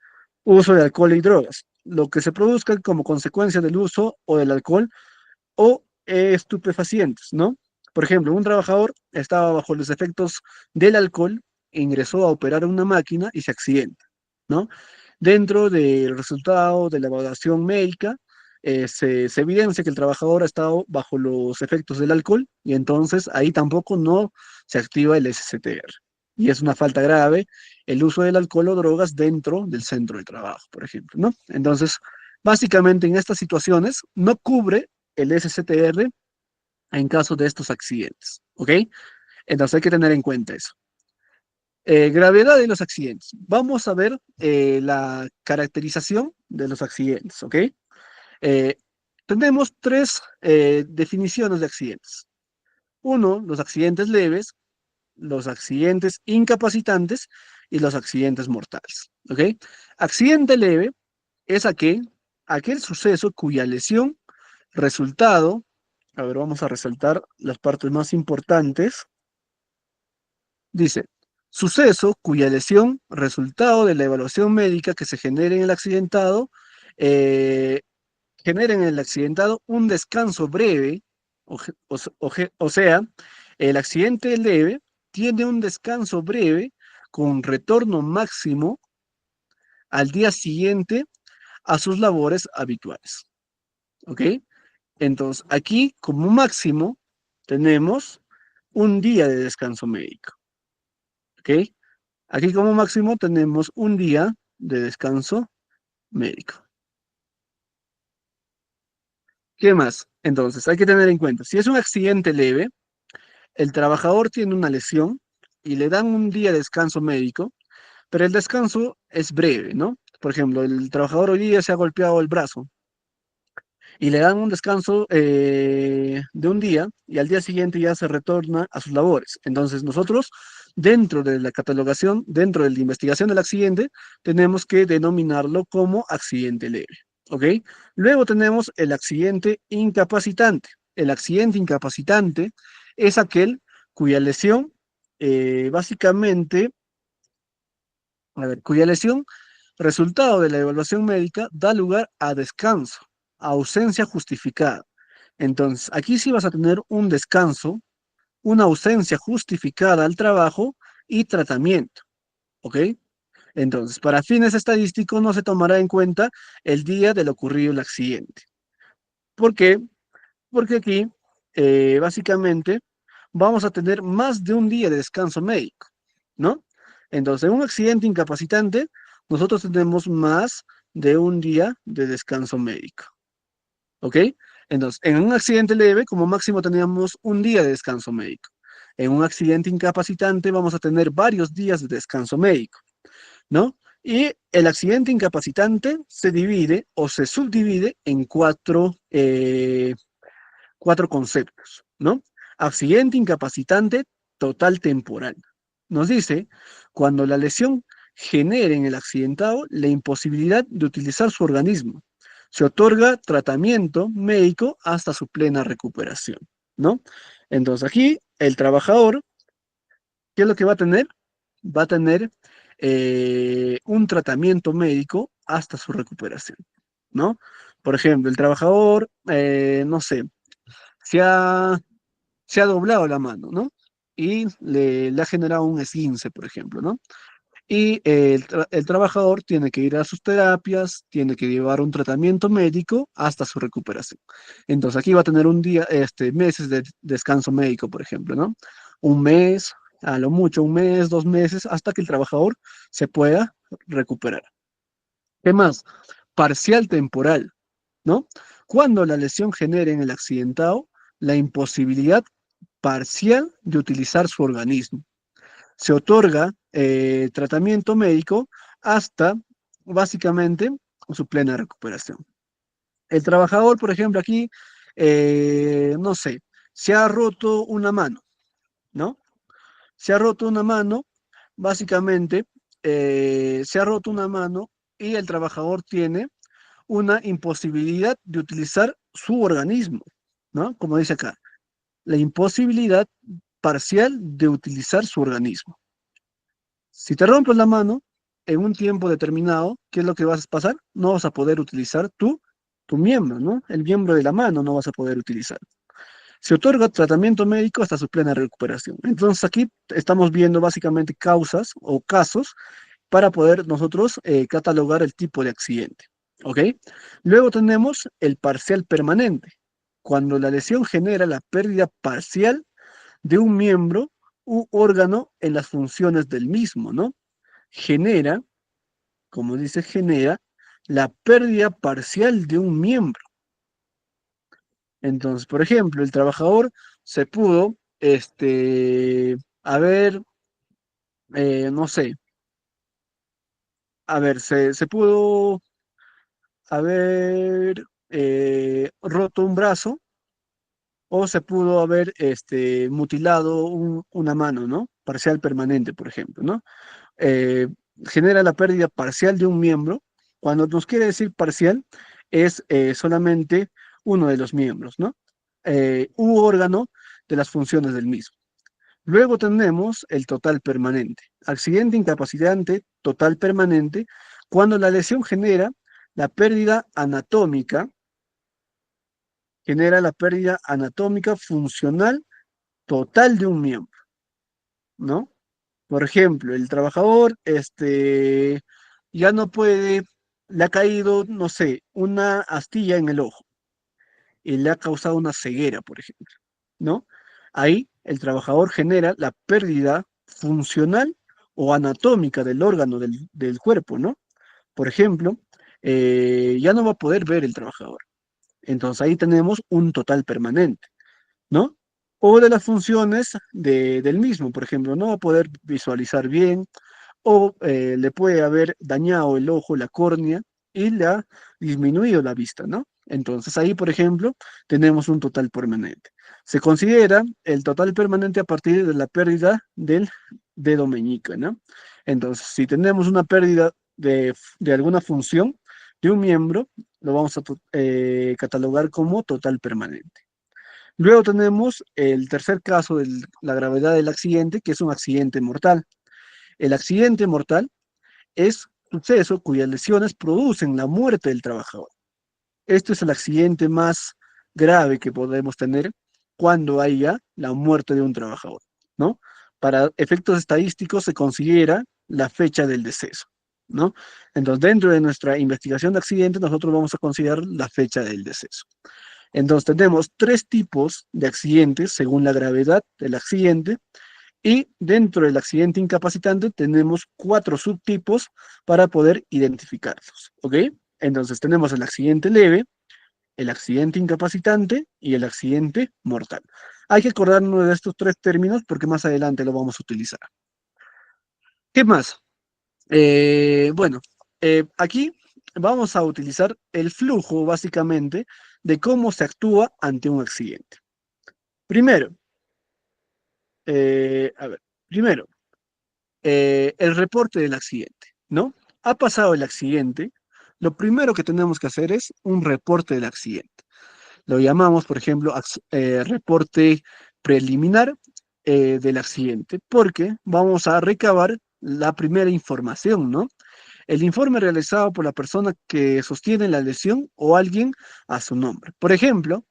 Uso de alcohol y drogas. Lo que se produzca como consecuencia del uso o del alcohol o estupefacientes, ¿no? Por ejemplo, un trabajador estaba bajo los efectos del alcohol, ingresó a operar una máquina y se accidenta, ¿no? Dentro del resultado de la evaluación médica, se evidencia que el trabajador ha estado bajo los efectos del alcohol y entonces ahí tampoco no se activa el SCTR. Y es una falta grave el uso del alcohol o drogas dentro del centro de trabajo, por ejemplo, ¿no? Entonces, básicamente en estas situaciones no cubre el SCTR en caso de estos accidentes, ¿ok? Entonces hay que tener en cuenta eso. Gravedad de los accidentes. Vamos a ver la caracterización de los accidentes, ¿ok? Eh, Tenemos tres definiciones de accidentes. Uno, los accidentes leves, los accidentes incapacitantes y los accidentes mortales, ¿ok? Accidente leve es aquel suceso cuya lesión, resultado, a ver, vamos a resaltar las partes más importantes. Dice, suceso cuya lesión, resultado de la evaluación médica que se genere en el accidentado, eh, genera en el accidentado un descanso breve, o sea, el accidente leve tiene un descanso breve con retorno máximo al día siguiente a sus labores habituales. ¿Ok? Entonces, aquí como máximo tenemos un día de descanso médico. ¿Ok? Aquí como máximo tenemos un día de descanso médico. ¿Qué más? Entonces, hay que tener en cuenta, si es un accidente leve, el trabajador tiene una lesión y le dan un día de descanso médico, pero el descanso es breve, ¿no? Por ejemplo, el trabajador hoy día se ha golpeado el brazo y le dan un descanso de un día y al día siguiente ya se retorna a sus labores. Entonces nosotros, dentro de la catalogación, dentro de la investigación del accidente, tenemos que denominarlo como accidente leve. ¿Ok? Luego tenemos el accidente incapacitante. El accidente incapacitante es aquel cuya lesión, básicamente, a ver, cuya lesión, resultado de la evaluación médica, da lugar a descanso, a ausencia justificada. Entonces, aquí sí vas a tener un descanso, una ausencia justificada al trabajo y tratamiento, ¿ok? Entonces, para fines estadísticos no se tomará en cuenta el día del ocurrido el accidente. ¿Por qué? Porque aquí, básicamente, vamos a tener más de un día de descanso médico, ¿no? Entonces, en un accidente incapacitante, nosotros tenemos más de un día de descanso médico. ¿Ok? Entonces, en un accidente leve, como máximo teníamos un día de descanso médico. En un accidente incapacitante vamos a tener varios días de descanso médico, ¿no? Y el accidente incapacitante se divide o se subdivide en cuatro conceptos, ¿no? Accidente incapacitante total temporal. Nos dice, cuando la lesión genere en el accidentado la imposibilidad de utilizar su organismo, se otorga tratamiento médico hasta su plena recuperación, ¿no? Entonces aquí el trabajador, ¿qué es lo que va a tener? Va a tener un tratamiento médico hasta su recuperación, ¿no? Por ejemplo, el trabajador, no sé, se ha, se ha doblado la mano, ¿no? Y le ha generado un esguince, por ejemplo, ¿no? Y el trabajador tiene que ir a sus terapias, tiene que llevar un tratamiento médico hasta su recuperación. Entonces aquí va a tener un día, meses de descanso médico, por ejemplo, ¿no? Un mes, a lo mucho, un mes, 2 meses, hasta que el trabajador se pueda recuperar. ¿Qué más? Parcial temporal, ¿no? Cuando la lesión genere en el accidentado la imposibilidad parcial de utilizar su organismo. Se otorga tratamiento médico hasta básicamente su plena recuperación. El trabajador, por ejemplo, aquí, no sé, se ha roto una mano, ¿no? Se ha roto una mano, básicamente, se ha roto una mano y el trabajador tiene una imposibilidad de utilizar su organismo, ¿no? Como dice acá, la imposibilidad parcial de utilizar su organismo. Si te rompes la mano en un tiempo determinado, ¿qué es lo que vas a pasar? No vas a poder utilizar tu miembro, ¿no? El miembro de la mano no vas a poder utilizar. Se otorga tratamiento médico hasta su plena recuperación. Entonces aquí estamos viendo básicamente causas o casos para poder nosotros catalogar el tipo de accidente. ¿Ok? Luego tenemos el parcial permanente, cuando la lesión genera la pérdida parcial de un miembro u órgano en las funciones del mismo, ¿no? Genera, como dice, genera la pérdida parcial de un miembro. Entonces, por ejemplo, el trabajador se pudo, haber, no sé, a ver, se pudo haber roto un brazo o se pudo haber mutilado una mano, ¿no? Parcial permanente, por ejemplo, ¿no? eh, Genera la pérdida parcial de un miembro. Cuando nos quiere decir parcial, es solamente uno de los miembros, ¿no? U órgano de las funciones del mismo. Luego tenemos el total permanente. Accidente incapacitante total permanente, cuando la lesión genera la pérdida anatómica funcional total de un miembro, ¿no? Por ejemplo, el trabajador, ya no puede, le ha caído, no sé, una astilla en el ojo y le ha causado una ceguera, por ejemplo, ¿no? Ahí el trabajador genera la pérdida funcional o anatómica del órgano del cuerpo, ¿no? Por ejemplo, ya no va a poder ver el trabajador. Entonces ahí tenemos un total permanente, ¿no? O de las funciones del mismo, por ejemplo, no va a poder visualizar bien, o le puede haber dañado el ojo, la córnea, y le ha disminuido la vista, ¿no? Entonces ahí, por ejemplo, tenemos un total permanente. Se considera el total permanente a partir de la pérdida del dedo meñique, ¿no? Entonces, si tenemos una pérdida de alguna función de un miembro, lo vamos a catalogar como total permanente. Luego tenemos el tercer caso de la gravedad del accidente, que es un accidente mortal. El accidente mortal es suceso cuyas lesiones producen la muerte del trabajador. Este es el accidente más grave que podemos tener cuando haya la muerte de un trabajador, ¿no? Para efectos estadísticos se considera la fecha del deceso, ¿no? Entonces, dentro de nuestra investigación de accidentes, nosotros vamos a considerar la fecha del deceso. Entonces, tenemos tres tipos de accidentes según la gravedad del accidente Y dentro del accidente incapacitante tenemos 4 subtipos para poder identificarlos, ¿ok? Entonces tenemos el accidente leve, el accidente incapacitante y el accidente mortal. Hay que acordarnos de estos 3 términos porque más adelante lo vamos a utilizar. ¿Qué más? Bueno, aquí vamos a utilizar el flujo básicamente de cómo se actúa ante un accidente. Primero, a ver, primero, el reporte del accidente, ¿no? Ha pasado el accidente, lo primero que tenemos que hacer es un reporte del accidente. Lo llamamos, por ejemplo, reporte preliminar del accidente, porque vamos a recabar la primera información, ¿no? El informe realizado por la persona que sostiene la lesión o alguien a su nombre. Por ejemplo,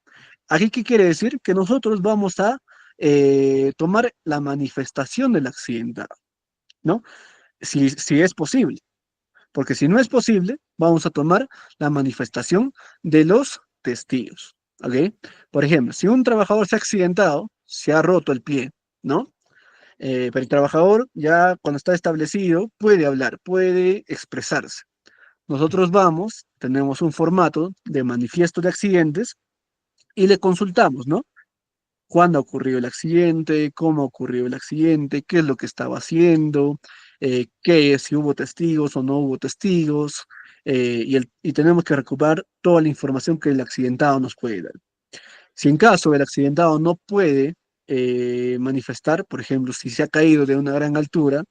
aquí, ¿qué quiere decir? Que nosotros vamos a tomar la manifestación del accidentado, ¿no? Si es posible, porque si no es posible, vamos a tomar la manifestación de los testigos, ¿ok? Por ejemplo, si un trabajador se ha accidentado, se ha roto el pie, ¿no? Pero el trabajador ya cuando está establecido puede hablar, puede expresarse. Nosotros vamos, tenemos un formato de manifiesto de accidentes y le consultamos, ¿no? ¿Cuándo ocurrió el accidente? ¿Cómo ocurrió el accidente? ¿Qué es lo que estaba haciendo? Si hubo testigos o no hubo testigos? Y tenemos que recuperar toda la información que el accidentado nos puede dar. Si en caso el accidentado no puede manifestar, por ejemplo, si se ha caído de una gran altura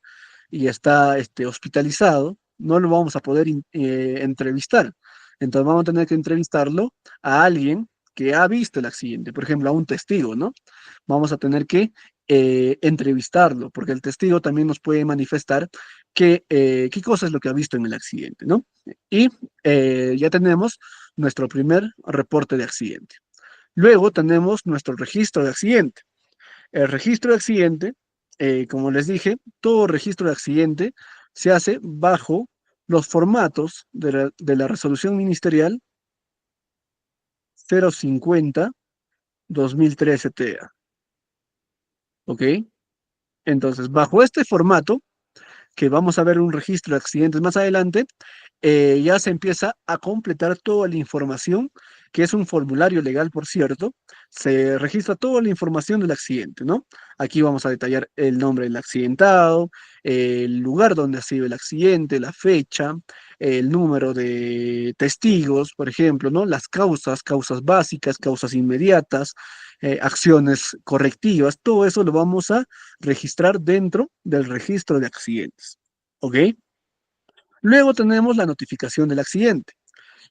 y está hospitalizado, no lo vamos a poder entrevistar. Entonces vamos a tener que entrevistarlo a alguien que ha visto el accidente, por ejemplo, a un testigo, ¿no? Vamos a tener que entrevistarlo, porque el testigo también nos puede manifestar qué cosa es lo que ha visto en el accidente, ¿no? Y ya tenemos nuestro primer reporte de accidente. Luego tenemos nuestro registro de accidente. El registro de accidente, como les dije, todo registro de accidente se hace bajo los formatos de la resolución ministerial 050-2013 TEA. ¿Ok? Entonces, bajo este formato, que vamos a ver un registro de accidentes más adelante, ya se empieza a completar toda la información, que es un formulario legal, por cierto, se registra toda la información del accidente, ¿no? Aquí vamos a detallar el nombre del accidentado, el lugar donde ha sido el accidente, la fecha, el número de testigos, por ejemplo, ¿no? Las causas, causas básicas, causas inmediatas, acciones correctivas, todo eso lo vamos a registrar dentro del registro de accidentes. ¿Ok? Luego tenemos la notificación del accidente.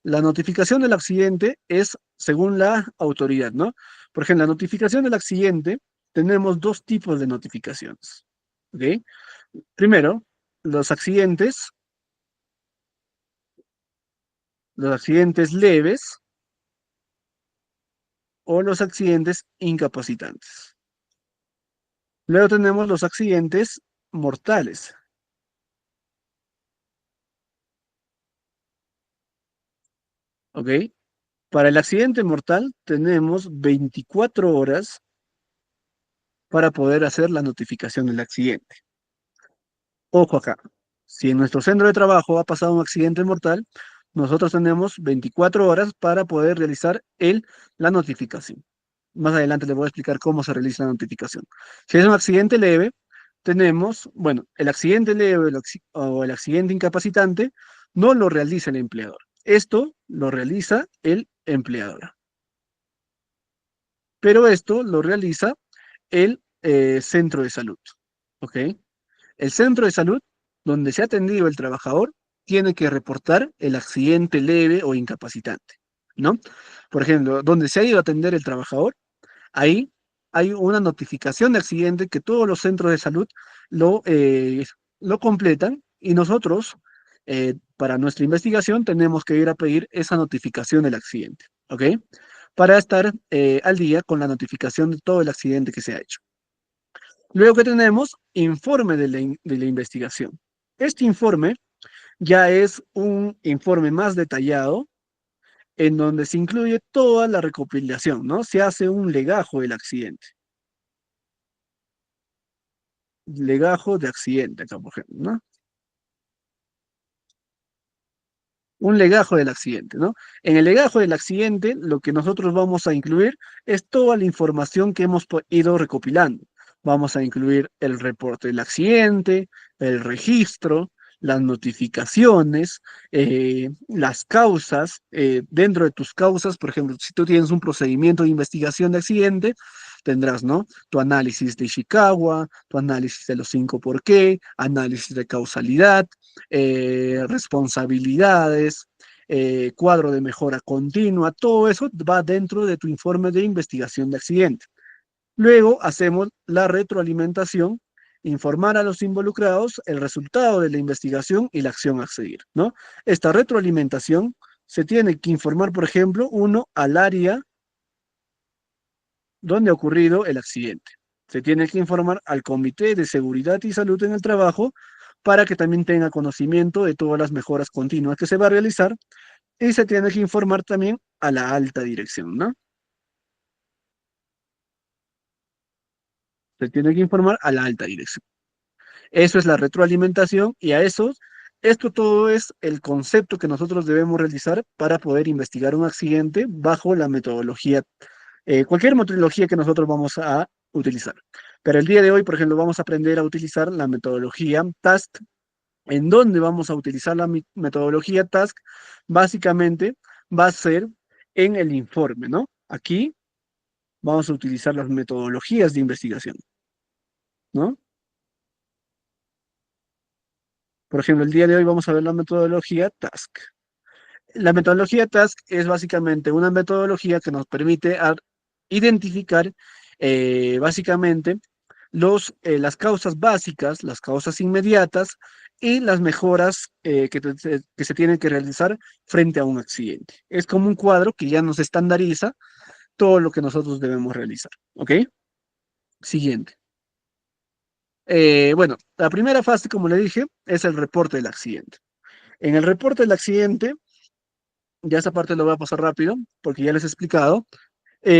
La notificación del accidente es según la autoridad, ¿no? Por ejemplo, la notificación del accidente, tenemos 2 tipos de notificaciones. ¿Ok? Primero, los accidentes leves o los accidentes incapacitantes. Luego tenemos los accidentes mortales. ¿Ok? Para el accidente mortal tenemos 24 horas para poder hacer la notificación del accidente. Ojo acá, si en nuestro centro de trabajo ha pasado un accidente mortal, nosotros tenemos 24 horas para poder realizar la notificación. Más adelante les voy a explicar cómo se realiza la notificación. Si es un accidente leve, tenemos, bueno, el accidente leve o el accidente incapacitante no lo realiza el empleador. Esto lo realiza el empleador. Pero esto lo realiza el centro de salud. ¿Ok? El centro de salud, donde se ha atendido el trabajador, tiene que reportar el accidente leve o incapacitante, ¿no? Por ejemplo, donde se ha ido a atender el trabajador, ahí hay una notificación de accidente que todos los centros de salud lo, eh, lo completan y nosotros, para nuestra investigación, tenemos que ir a pedir esa notificación del accidente, ¿ok? Para estar al día con la notificación de todo el accidente que se ha hecho. Luego que tenemos informe de la investigación. Este informe ya es un informe más detallado en donde se incluye toda la recopilación, ¿no? Se hace un legajo del accidente. legajo de accidente, acá por ejemplo, ¿no? Un legajo del accidente, ¿no? En el legajo del accidente, lo que nosotros vamos a incluir es toda la información que hemos ido recopilando. Vamos a incluir el reporte del accidente, el registro, las notificaciones, las causas. Dentro de tus causas, por ejemplo, si tú tienes un procedimiento de investigación de accidente, tendrás, ¿no? Tu análisis de Ishikawa, tu análisis de los 5 por qué, análisis de causalidad, responsabilidades, cuadro de mejora continua, todo eso va dentro de tu informe de investigación de accidente. Luego hacemos la retroalimentación, informar a los involucrados el resultado de la investigación y la acción a seguir, ¿no? Esta retroalimentación se tiene que informar, por ejemplo, uno al área donde ha ocurrido el accidente. Se tiene que informar al Comité de Seguridad y Salud en el Trabajo para que también tenga conocimiento de todas las mejoras continuas que se va a realizar y se tiene que informar también a la alta dirección, ¿no? Se tiene que informar a la alta dirección. Eso es la retroalimentación y a eso, esto todo es el concepto que nosotros debemos realizar para poder investigar un accidente bajo la metodología, cualquier metodología que nosotros vamos a utilizar. Pero el día de hoy, por ejemplo, vamos a aprender a utilizar la metodología TASK. ¿En dónde vamos a utilizar la metodología TASK? Básicamente va a ser en el informe, ¿no? Aquí vamos a utilizar las metodologías de investigación, ¿no? Por ejemplo, el día de hoy vamos a ver la metodología TASK. La metodología TASK es básicamente una metodología que nos permite identificar básicamente las causas básicas, las causas inmediatas y las mejoras que se tienen que realizar frente a un accidente. Es como un cuadro que ya nos estandariza todo lo que nosotros debemos realizar. ¿Ok? Siguiente. Bueno, la primera fase, como le dije, es el reporte del accidente. En el reporte del accidente, ya esa parte lo voy a pasar rápido, porque ya les he explicado.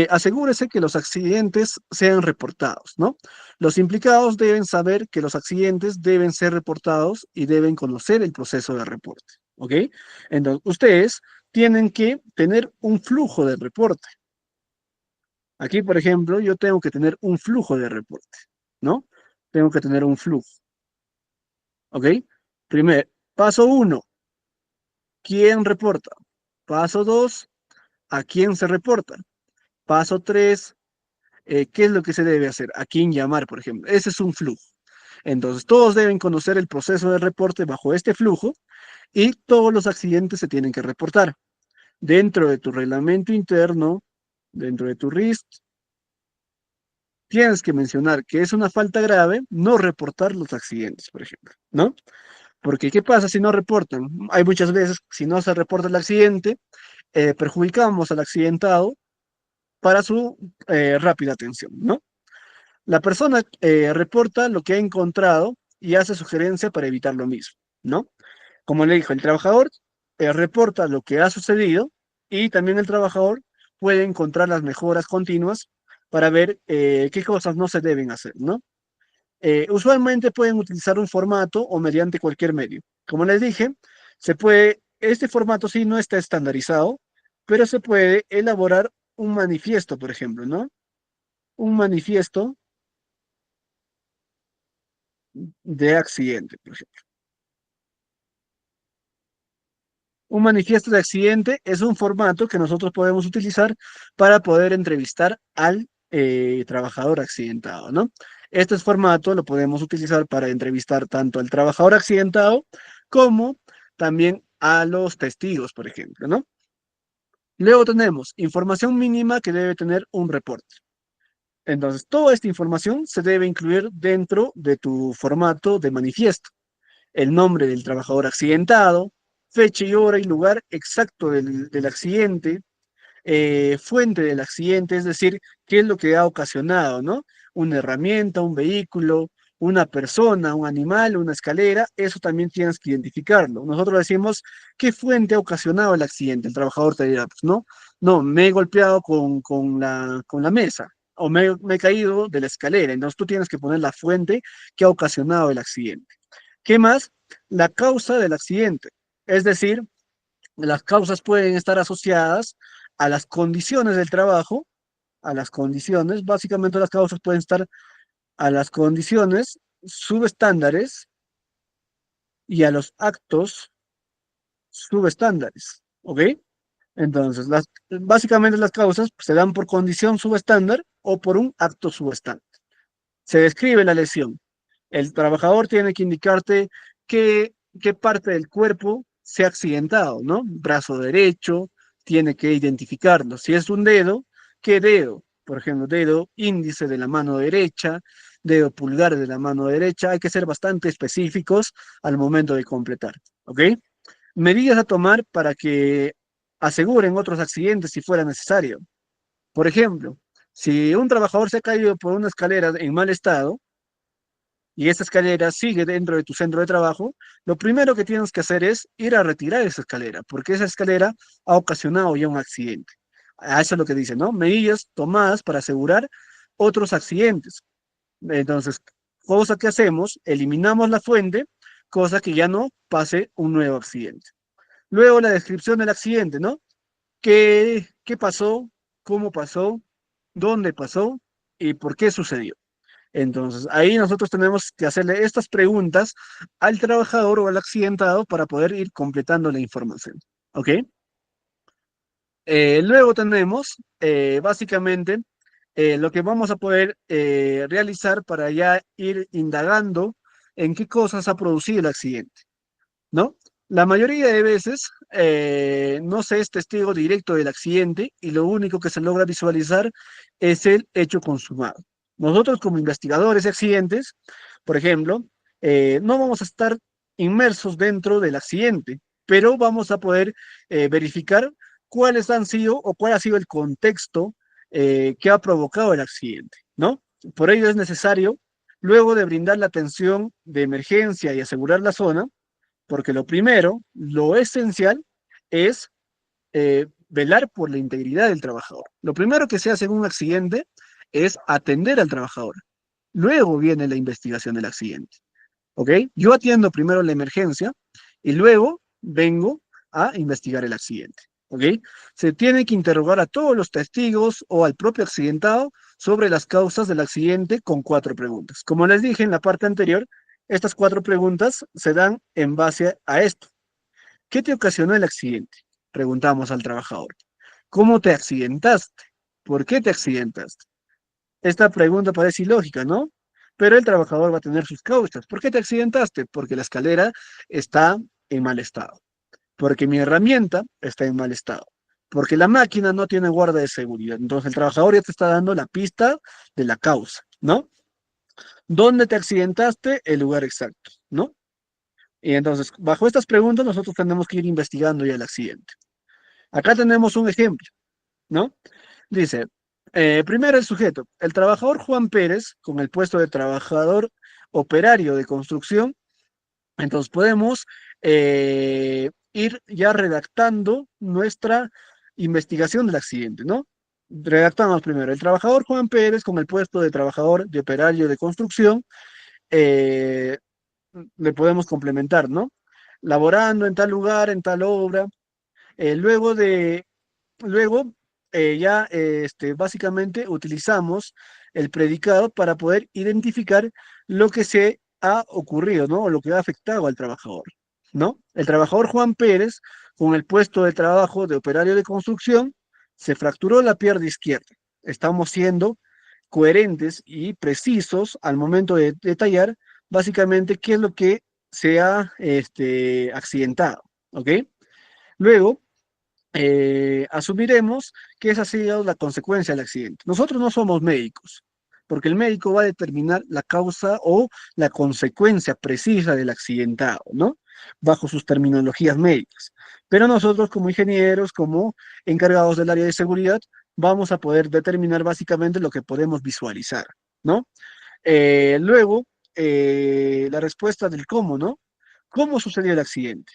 Asegúrese que los accidentes sean reportados, ¿no? Los implicados deben saber que los accidentes deben ser reportados y deben conocer el proceso de reporte, ¿ok? Entonces, ustedes tienen que tener un flujo de reporte. Aquí, por ejemplo, yo tengo que tener un flujo de reporte, ¿no? Tengo que tener un flujo, ¿ok? Primer, paso 1, ¿quién reporta? Paso 2, ¿a quién se reporta? Paso 3, ¿qué es lo que se debe hacer? ¿A quién llamar, por ejemplo? Ese es un flujo. Entonces, todos deben conocer el proceso de reporte bajo este flujo y todos los accidentes se tienen que reportar. Dentro de tu reglamento interno, dentro de tu RIST, tienes que mencionar que es una falta grave no reportar los accidentes, por ejemplo, ¿no? Porque, ¿qué pasa si no reportan? Hay muchas veces, si no se reporta el accidente, perjudicamos al accidentado para su rápida atención, ¿no? La persona reporta lo que ha encontrado y hace sugerencia para evitar lo mismo, ¿no? Como le dijo, el trabajador reporta lo que ha sucedido y también el trabajador puede encontrar las mejoras continuas para ver qué cosas no se deben hacer, ¿no? Usualmente pueden utilizar un formato o mediante cualquier medio. Como les dije, este formato sí no está estandarizado, pero se puede elaborar un manifiesto, por ejemplo, ¿no? Un manifiesto de accidente, por ejemplo. Un manifiesto de accidente es un formato que nosotros podemos utilizar para poder entrevistar al trabajador accidentado, ¿no? Este formato lo podemos utilizar para entrevistar tanto al trabajador accidentado como también a los testigos, por ejemplo, ¿no? Luego tenemos información mínima que debe tener un reporte. Entonces, toda esta información se debe incluir dentro de tu formato de manifiesto. El nombre del trabajador accidentado, fecha y hora y lugar exacto del accidente, fuente del accidente, es decir, qué es lo que ha ocasionado, ¿no? Una herramienta, un vehículo, una persona, un animal, una escalera, eso también tienes que identificarlo. Nosotros decimos, ¿qué fuente ha ocasionado el accidente? El trabajador te dirá, pues no, no, me he golpeado con la mesa. o me he caído de la escalera. Entonces tú tienes que poner la fuente que ha ocasionado el accidente. ¿Qué más? La causa del accidente. Es decir, las causas pueden estar asociadas a las condiciones del trabajo, a las condiciones, básicamente las causas pueden estar a las condiciones subestándares y a los actos subestándares, ¿ok? Entonces, básicamente las causas se dan por condición subestándar o por un acto subestándar. Se describe la lesión. El trabajador tiene que indicarte qué parte del cuerpo se ha accidentado, ¿no? Brazo derecho, tiene que identificarlo. Si es un dedo, ¿qué dedo? Por ejemplo, dedo índice de la mano derecha, dedo pulgar de la mano derecha. Hay que ser bastante específicos al momento de completar, ¿ok? Medidas a tomar para que aseguren otros accidentes si fuera necesario. Por ejemplo, si un trabajador se ha caído por una escalera en mal estado, y esa escalera sigue dentro de tu centro de trabajo, lo primero que tienes que hacer es ir a retirar esa escalera, porque esa escalera ha ocasionado ya un accidente. A eso es lo que dice, ¿no? Medidas tomadas para asegurar otros accidentes. Entonces, cosa que hacemos, eliminamos la fuente, cosa que ya no pase un nuevo accidente. Luego la descripción del accidente, ¿no? ¿Qué pasó? ¿Cómo pasó? ¿Dónde pasó? ¿Y por qué sucedió? Entonces, ahí nosotros tenemos que hacerle estas preguntas al trabajador o al accidentado para poder ir completando la información. ¿Ok? Luego tenemos, básicamente, lo que vamos a poder realizar para ya ir indagando en qué cosas ha producido el accidente, ¿no? La mayoría de veces no se es testigo directo del accidente y lo único que se logra visualizar es el hecho consumado. Nosotros como investigadores de accidentes, por ejemplo, no vamos a estar inmersos dentro del accidente, pero vamos a poder verificar cuáles han sido o cuál ha sido el contexto que ha provocado el accidente, ¿no? Por ello es necesario, luego de brindar la atención de emergencia y asegurar la zona, porque lo primero, lo esencial, es velar por la integridad del trabajador. Lo primero que se hace en un accidente es atender al trabajador. Luego viene la investigación del accidente. ¿Ok? Yo atiendo primero la emergencia y luego vengo a investigar el accidente. ¿Ok? Se tiene que interrogar a todos los testigos o al propio accidentado sobre las causas del accidente con 4 preguntas. Como les dije en la parte anterior, estas 4 preguntas se dan en base a esto. ¿Qué te ocasionó el accidente? Preguntamos al trabajador. ¿Cómo te accidentaste? ¿Por qué te accidentaste? Esta pregunta parece ilógica, ¿no? Pero el trabajador va a tener sus causas. ¿Por qué te accidentaste? Porque la escalera está en mal estado. Porque mi herramienta está en mal estado. Porque la máquina no tiene guarda de seguridad. Entonces el trabajador ya te está dando la pista de la causa, ¿no? ¿Dónde te accidentaste? El lugar exacto, ¿no? Y entonces, bajo estas preguntas, nosotros tenemos que ir investigando ya el accidente. Acá tenemos un ejemplo, ¿no? Dice, primero el sujeto, el trabajador Juan Pérez, con el puesto de trabajador operario de construcción, entonces podemos ir ya redactando nuestra investigación del accidente, ¿no? Redactamos primero, el trabajador Juan Pérez, con el puesto de trabajador de operario de construcción, eh, le podemos complementar, ¿no? Laborando en tal lugar, en tal obra. Eh, luego de, luego ya básicamente utilizamos el predicado para poder identificar lo que se ha ocurrido, ¿no? O lo que ha afectado al trabajador, ¿no? El trabajador Juan Pérez, con el puesto de trabajo de operario de construcción, se fracturó la pierna izquierda. Estamos siendo coherentes y precisos al momento de detallar básicamente qué es lo que se ha accidentado, ¿ok? Luego, asumiremos que esa ha sido la consecuencia del accidente. Nosotros no somos médicos, porque el médico va a determinar la causa o la consecuencia precisa del accidentado, ¿no? Bajo sus terminologías médicas. Pero nosotros como ingenieros, como encargados del área de seguridad, vamos a poder determinar básicamente lo que podemos visualizar, ¿no? Luego, la respuesta del cómo, ¿no? ¿Cómo sucedió el accidente?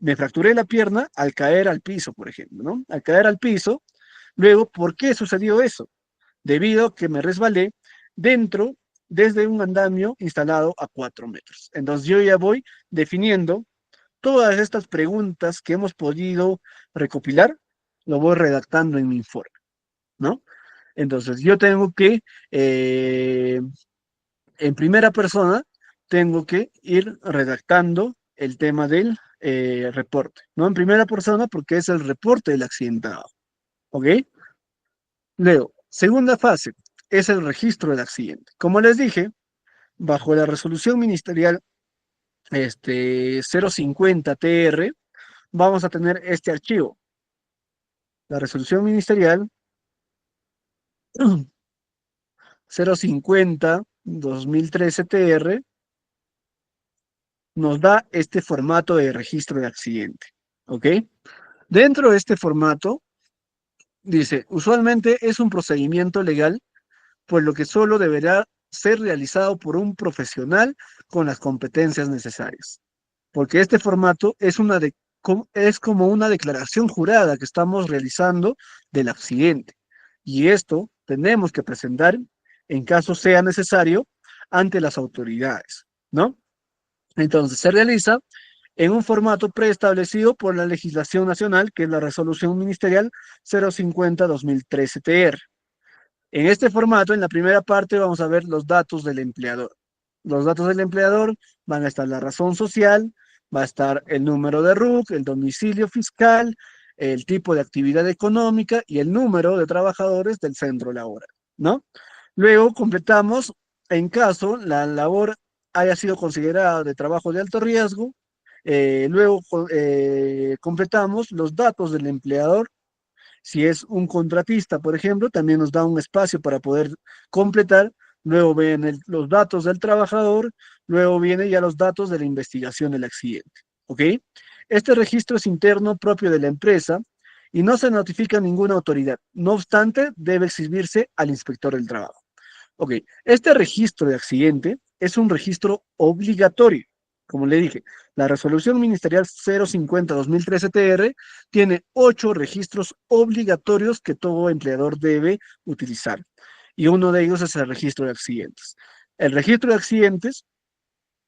Me fracturé la pierna al caer al piso, por ejemplo, ¿no? Al caer al piso, luego, ¿por qué sucedió eso? debido a que me resbalé dentro, desde un andamio instalado a 4 metros. Entonces yo ya voy definiendo todas estas preguntas que hemos podido recopilar, lo voy redactando en mi informe, ¿no? Entonces yo tengo que, en primera persona, tengo que ir redactando el tema del reporte, ¿no? En primera persona porque es el reporte del accidentado, ¿ok? Luego, segunda fase, es el registro del accidente. Como les dije, bajo la resolución ministerial 050 TR, vamos a tener este archivo. La resolución ministerial 050-2013 TR nos da este formato de registro de accidente, ¿ok? Dentro de este formato, dice, usualmente es un procedimiento legal, por lo que solo deberá ser realizado por un profesional con las competencias necesarias. Porque este formato es como una declaración jurada que estamos realizando del accidente. Y esto tenemos que presentar, en caso sea necesario, ante las autoridades, ¿no? Entonces se realiza en un formato preestablecido por la legislación nacional, que es la Resolución Ministerial 050-2013 TR. En este formato, en la primera parte, vamos a ver los datos del empleador. Los datos del empleador van a estar la razón social, va a estar el número de RUC, el domicilio fiscal, el tipo de actividad económica y el número de trabajadores del centro laboral, ¿no? Luego completamos, en caso la labor haya sido considerada de trabajo de alto riesgo, luego completamos los datos del empleador. Si es un contratista, por ejemplo, también nos da un espacio para poder completar. Luego vienen los datos del trabajador, luego vienen ya los datos de la investigación del accidente. ¿Ok? Este registro es interno propio de la empresa y no se notifica a ninguna autoridad. No obstante, debe exhibirse al inspector del trabajo. Ok, este registro de accidente es un registro obligatorio. Como le dije, la resolución ministerial 050-2013 TR tiene 8 registros obligatorios que todo empleador debe utilizar. Y uno de ellos es el registro de accidentes. El registro de accidentes,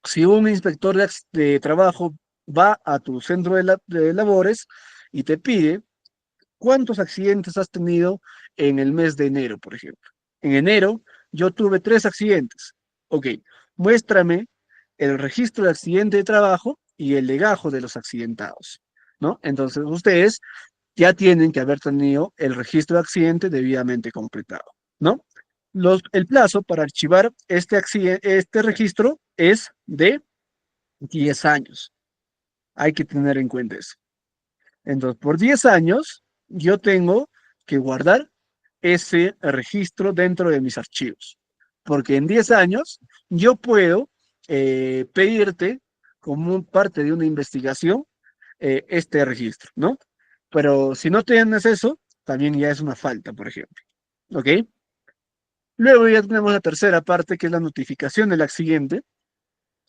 si un inspector de trabajo va a tu centro de labores y te pide cuántos accidentes has tenido en el mes de enero, por ejemplo. En enero yo tuve 3 accidentes. Ok, muéstrame el registro de accidente de trabajo y el legajo de los accidentados, ¿no? Entonces ustedes ya tienen que haber tenido el registro de accidente debidamente completado, ¿no? El plazo para archivar este registro es de 10 años. Hay que tener en cuenta eso. Entonces, por 10 años, yo tengo que guardar ese registro dentro de mis archivos. Porque en 10 años yo puedo pedirte como parte de una investigación este registro, ¿no? Pero si no tienes eso, también ya es una falta, por ejemplo. ¿Ok? Luego ya tenemos la tercera parte, que es la notificación del accidente.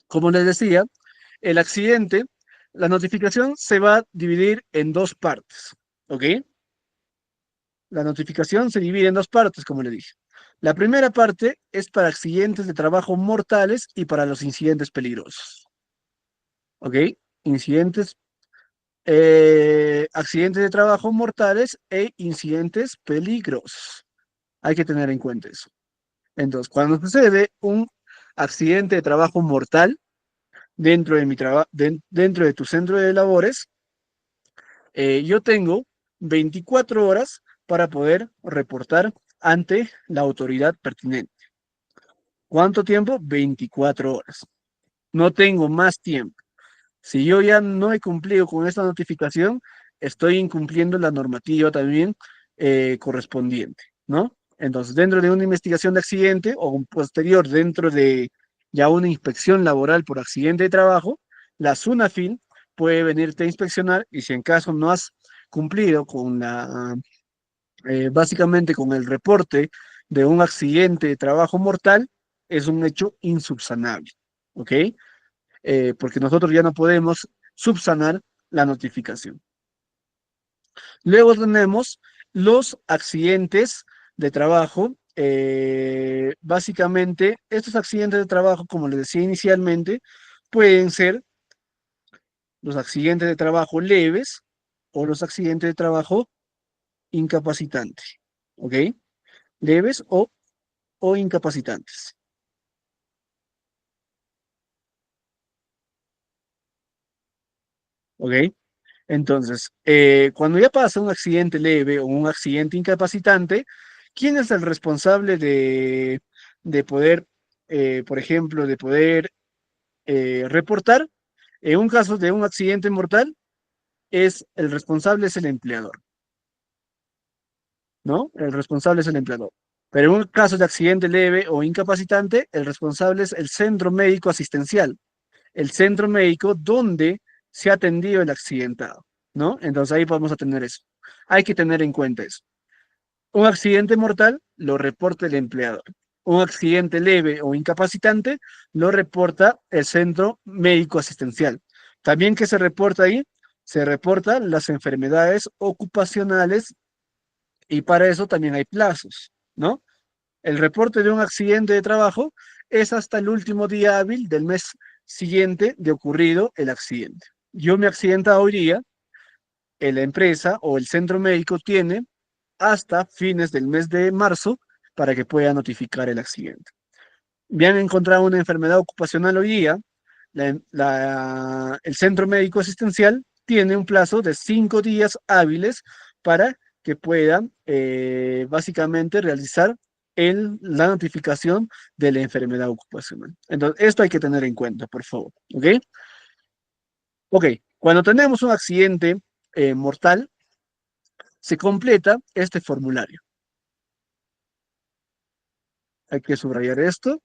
Como les decía, el accidente, la notificación se va a dividir en 2 partes. ¿Ok? La notificación se divide en 2 partes, como le dije. La primera parte es para accidentes de trabajo mortales y para los incidentes peligrosos. ¿Ok? Incidentes, accidentes de trabajo mortales e incidentes peligrosos. Hay que tener en cuenta eso. Entonces, cuando sucede un accidente de trabajo mortal dentro de dentro de tu centro de labores, yo tengo 24 horas para poder reportar ante la autoridad pertinente. ¿Cuánto tiempo? 24 horas. No tengo más tiempo. Si yo ya no he cumplido con esta notificación, estoy incumpliendo la normativa también correspondiente, ¿no? Entonces, dentro de una investigación de accidente o un posterior dentro de ya una inspección laboral por accidente de trabajo, la SUNAFIL puede venirte a inspeccionar y si en caso no has cumplido con básicamente con el reporte de un accidente de trabajo mortal, es un hecho insubsanable, ¿ok? Porque nosotros ya no podemos subsanar la notificación. Luego tenemos los accidentes de trabajo básicamente, estos accidentes de trabajo, como les decía inicialmente, pueden ser los accidentes de trabajo leves o los accidentes de trabajo incapacitantes, ¿ok? Leves o incapacitantes, ¿ok? Entonces, cuando ya pasa un accidente leve o un accidente incapacitante, ¿quién es el responsable de poder, por ejemplo, de poder reportar? En un caso de un accidente mortal, el responsable es el empleador, ¿no? El responsable es el empleador. Pero en un caso de accidente leve o incapacitante, el responsable es el centro médico asistencial, el centro médico donde se ha atendido el accidentado, ¿no? Entonces ahí vamos a tener eso. Hay que tener en cuenta eso. Un accidente mortal lo reporta el empleador. Un accidente leve o incapacitante lo reporta el centro médico asistencial. También que se reporta ahí, se reportan las enfermedades ocupacionales y para eso también hay plazos, ¿no? El reporte de un accidente de trabajo es hasta el último día hábil del mes siguiente de ocurrido el accidente. Yo me accidenta hoy día, la empresa o el centro médico tiene hasta fines del mes de marzo para que pueda notificar el accidente. Me han encontrado una enfermedad ocupacional hoy día, el centro médico asistencial tiene un plazo de 5 días hábiles para que puedan básicamente realizar la notificación de la enfermedad ocupacional. Entonces, esto hay que tener en cuenta, por favor. ¿Ok? Ok, cuando tenemos un accidente mortal, se completa este formulario. Hay que subrayar esto.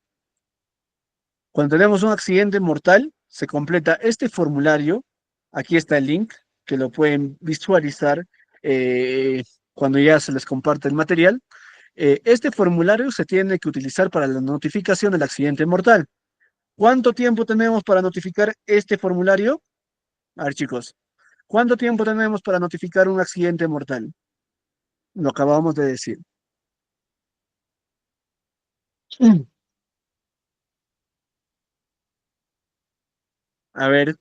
Cuando tenemos un accidente mortal, se completa este formulario. Aquí está el link, que lo pueden visualizar eh, cuando ya se les comparte el material. Este formulario se tiene que utilizar para la notificación del accidente mortal. ¿Cuánto tiempo tenemos para notificar este formulario? A ver, chicos, ¿cuánto tiempo tenemos para notificar un accidente mortal? Lo acabamos de decir. A ver,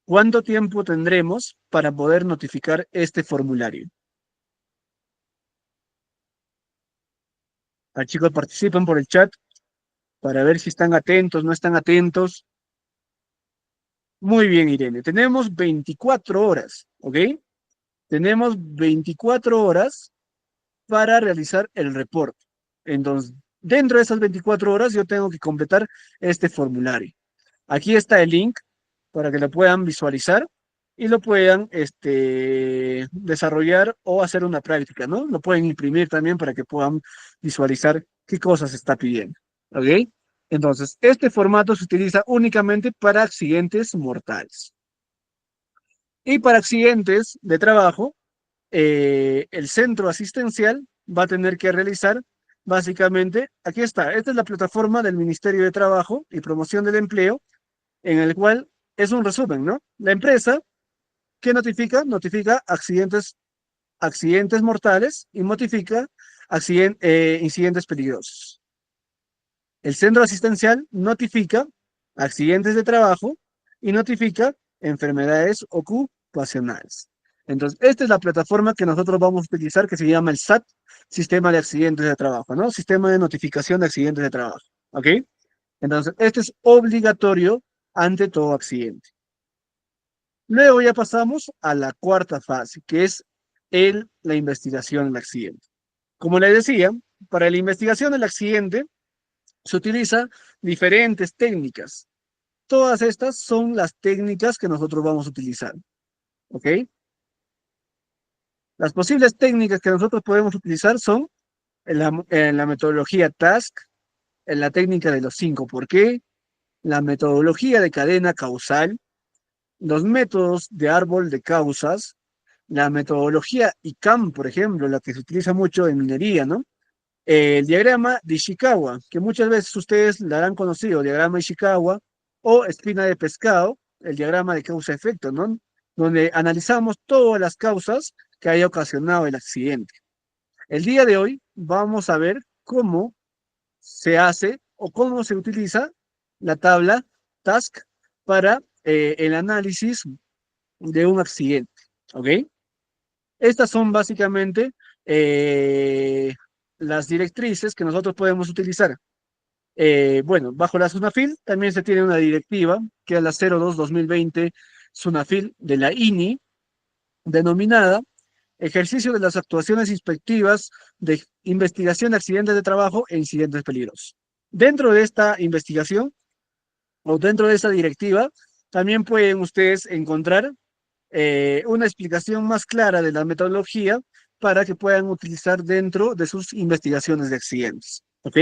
¿cuánto tiempo tendremos para poder notificar este formulario? A ver, chicos, participen por el chat para ver si están atentos, no están atentos. Muy bien, Irene. Tenemos 24 horas, ¿ok? Tenemos 24 horas para realizar el reporte. Entonces, dentro de esas 24 horas yo tengo que completar este formulario. Aquí está el link para que lo puedan visualizar y lo puedan desarrollar o hacer una práctica, ¿no? Lo pueden imprimir también para que puedan visualizar qué cosas está pidiendo, ¿ok? Entonces, este formato se utiliza únicamente para accidentes mortales. Y para accidentes de trabajo, el centro asistencial va a tener que realizar básicamente, aquí está, esta es la plataforma del Ministerio de Trabajo y Promoción del Empleo, en el cual es un resumen, ¿no? La empresa, ¿qué notifica? Notifica accidentes mortales y notifica incidentes peligrosos. El centro asistencial notifica accidentes de trabajo y notifica enfermedades ocupacionales. Entonces, esta es la plataforma que nosotros vamos a utilizar, que se llama el SAT, Sistema de Accidentes de Trabajo, ¿no? Sistema de Notificación de Accidentes de Trabajo, ¿ok? Entonces, este es obligatorio ante todo accidente. Luego ya pasamos a la cuarta fase, que es la investigación del accidente. Como les decía, para la investigación del accidente se utilizan diferentes técnicas. Todas estas son las técnicas que nosotros vamos a utilizar, ¿ok? Las posibles técnicas que nosotros podemos utilizar son en la metodología TASK, en la técnica de los 5 por qué, la metodología de cadena causal, los métodos de árbol de causas, la metodología ICAM, por ejemplo, la que se utiliza mucho en minería, ¿no? El diagrama de Ishikawa, que muchas veces ustedes la han conocido, diagrama Ishikawa, o espina de pescado, el diagrama de causa-efecto, ¿no? Donde analizamos todas las causas que haya ocasionado el accidente. El día de hoy vamos a ver cómo se hace o cómo se utiliza la tabla TASC para el análisis de un accidente, ¿ok? Estas son básicamente eh, las directrices que nosotros podemos utilizar. Bueno, bajo la SUNAFIL también se tiene una directiva, que es la 02-2020 SUNAFIL de la INI, denominada Ejercicio de las actuaciones inspectivas de investigación de accidentes de trabajo e incidentes peligrosos. Dentro de esta investigación o dentro de esta directiva, también pueden ustedes encontrar una explicación más clara de la metodología para que puedan utilizar dentro de sus investigaciones de accidentes. ¿Ok?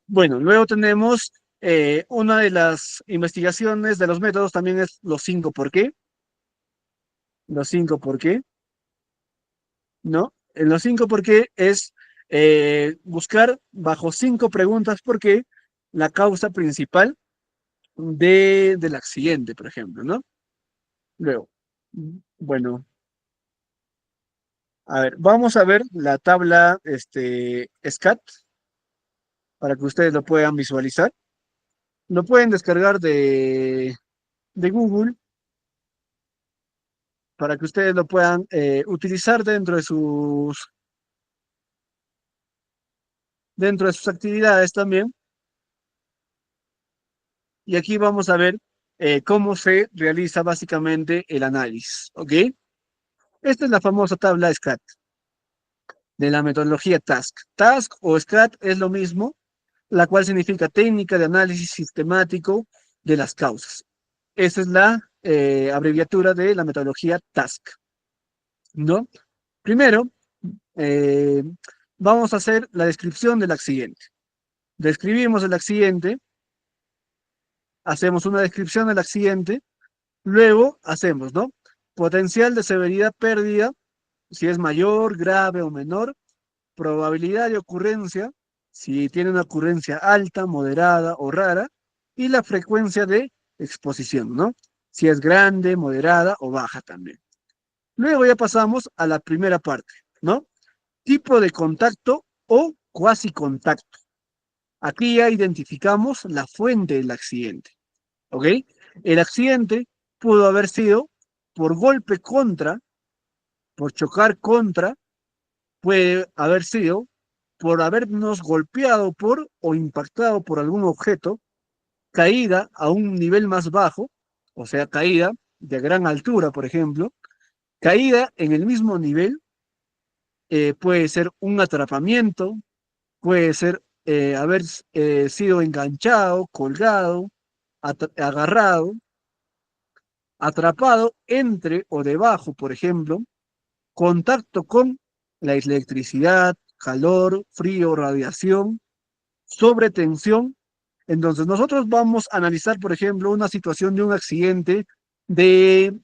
Bueno, luego tenemos una de las investigaciones de los métodos también es los 5 por qué. Los 5 por qué, ¿no? En los 5 por qué es buscar bajo 5 preguntas por qué la causa principal del accidente, por ejemplo, ¿no? Luego, bueno, a ver, vamos a ver la tabla SCAT para que ustedes lo puedan visualizar. Lo pueden descargar de Google para que ustedes lo puedan utilizar dentro de sus actividades también. Y aquí vamos a ver cómo se realiza básicamente el análisis, ¿ok? Esta es la famosa tabla SCAT de la metodología TASC. TASC o SCAT es lo mismo, la cual significa técnica de análisis sistemático de las causas. Esa es la abreviatura de la metodología TASC, ¿no? Primero, eh, vamos a hacer la descripción del accidente. Describimos el accidente, hacemos una descripción del accidente, luego hacemos, ¿no? Potencial de severidad pérdida, si es mayor, grave o menor, probabilidad de ocurrencia, si tiene una ocurrencia alta, moderada o rara, y la frecuencia de exposición, ¿no? Si es grande, moderada o baja también. Luego ya pasamos a la primera parte, ¿no? Tipo de contacto o cuasi contacto. Aquí ya identificamos la fuente del accidente, ¿ok? El accidente pudo haber sido por golpe contra, por chocar contra, puede haber sido por habernos golpeado por o impactado por algún objeto, caída a un nivel más bajo, o sea, caída de gran altura, por ejemplo, caída en el mismo nivel, puede ser un atrapamiento, puede ser haber sido enganchado, colgado, agarrado, atrapado entre o debajo, por ejemplo, contacto con la electricidad, calor, frío, radiación, sobretensión. Entonces, nosotros vamos a analizar, por ejemplo, una situación de un accidente de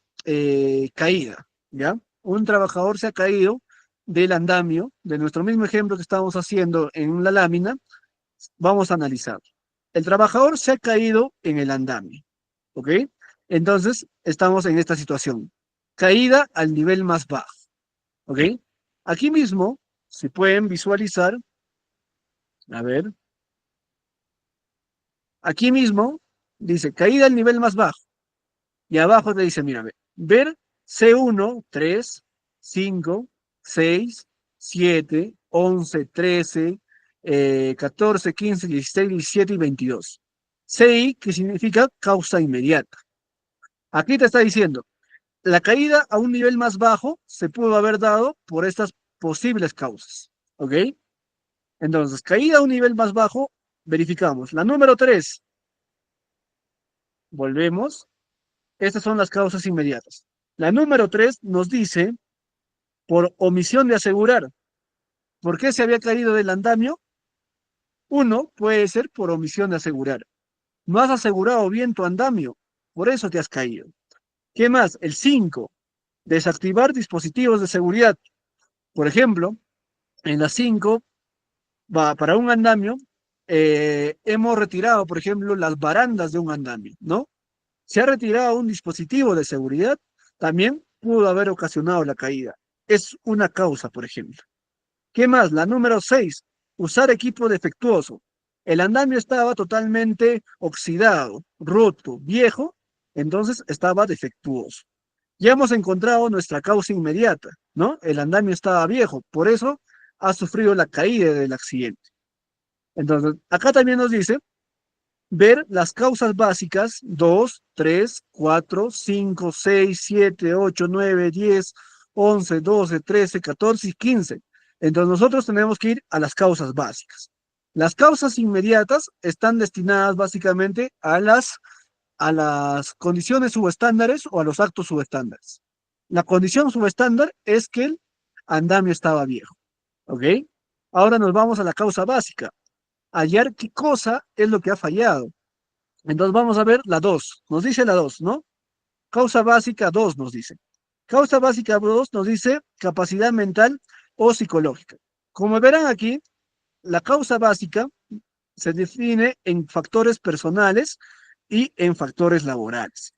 caída, ¿ya? Un trabajador se ha caído del andamio, de nuestro mismo ejemplo que estamos haciendo en la lámina, vamos a analizar. El trabajador se ha caído en el andamio, ¿ok? Entonces, estamos en esta situación. Caída al nivel más bajo, ¿ok? Aquí mismo, si pueden visualizar, a ver, aquí mismo dice caída al nivel más bajo. Y abajo te dice, mira, ver C1, 3, 5, 6, 7, 11, 13, 14, 15, 16, 17 y 22. CI, que significa causa inmediata. Aquí te está diciendo, la caída a un nivel más bajo se pudo haber dado por estas posibles causas. ¿Ok? Entonces, caída a un nivel más bajo, verificamos. La número 3, volvemos. Estas son las causas inmediatas. La número 3 nos dice por omisión de asegurar. ¿Por qué se había caído del andamio? Uno, puede ser por omisión de asegurar. No has asegurado bien tu andamio, por eso te has caído. ¿Qué más? El 5, desactivar dispositivos de seguridad. Por ejemplo, en la 5, para un andamio, hemos retirado, por ejemplo, las barandas de un andamio, ¿no? Se ha retirado un dispositivo de seguridad, también pudo haber ocasionado la caída. Es una causa, por ejemplo. ¿Qué más? La número 6, usar equipo defectuoso. El andamio estaba totalmente oxidado, roto, viejo, entonces estaba defectuoso. Ya hemos encontrado nuestra causa inmediata, ¿no? El andamio estaba viejo, por eso ha sufrido la caída del accidente. Entonces, acá también nos dice ver las causas básicas 2, 3, 4, 5, 6, 7, 8, 9, 10, 11, 12, 13, 14 y 15. Entonces nosotros tenemos que ir a las causas básicas. Las causas inmediatas están destinadas básicamente a las condiciones subestándares o a los actos subestándares. La condición subestándar es que el andamio estaba viejo, ¿ok? Ahora nos vamos a la causa básica, hallar qué cosa es lo que ha fallado. Entonces vamos a ver la 2. Nos dice la 2, ¿no? Causa básica 2 nos dice. Causa básica 2 nos dice capacidad mental o psicológica. Como verán aquí, la causa básica se define en factores personales y en factores laborales.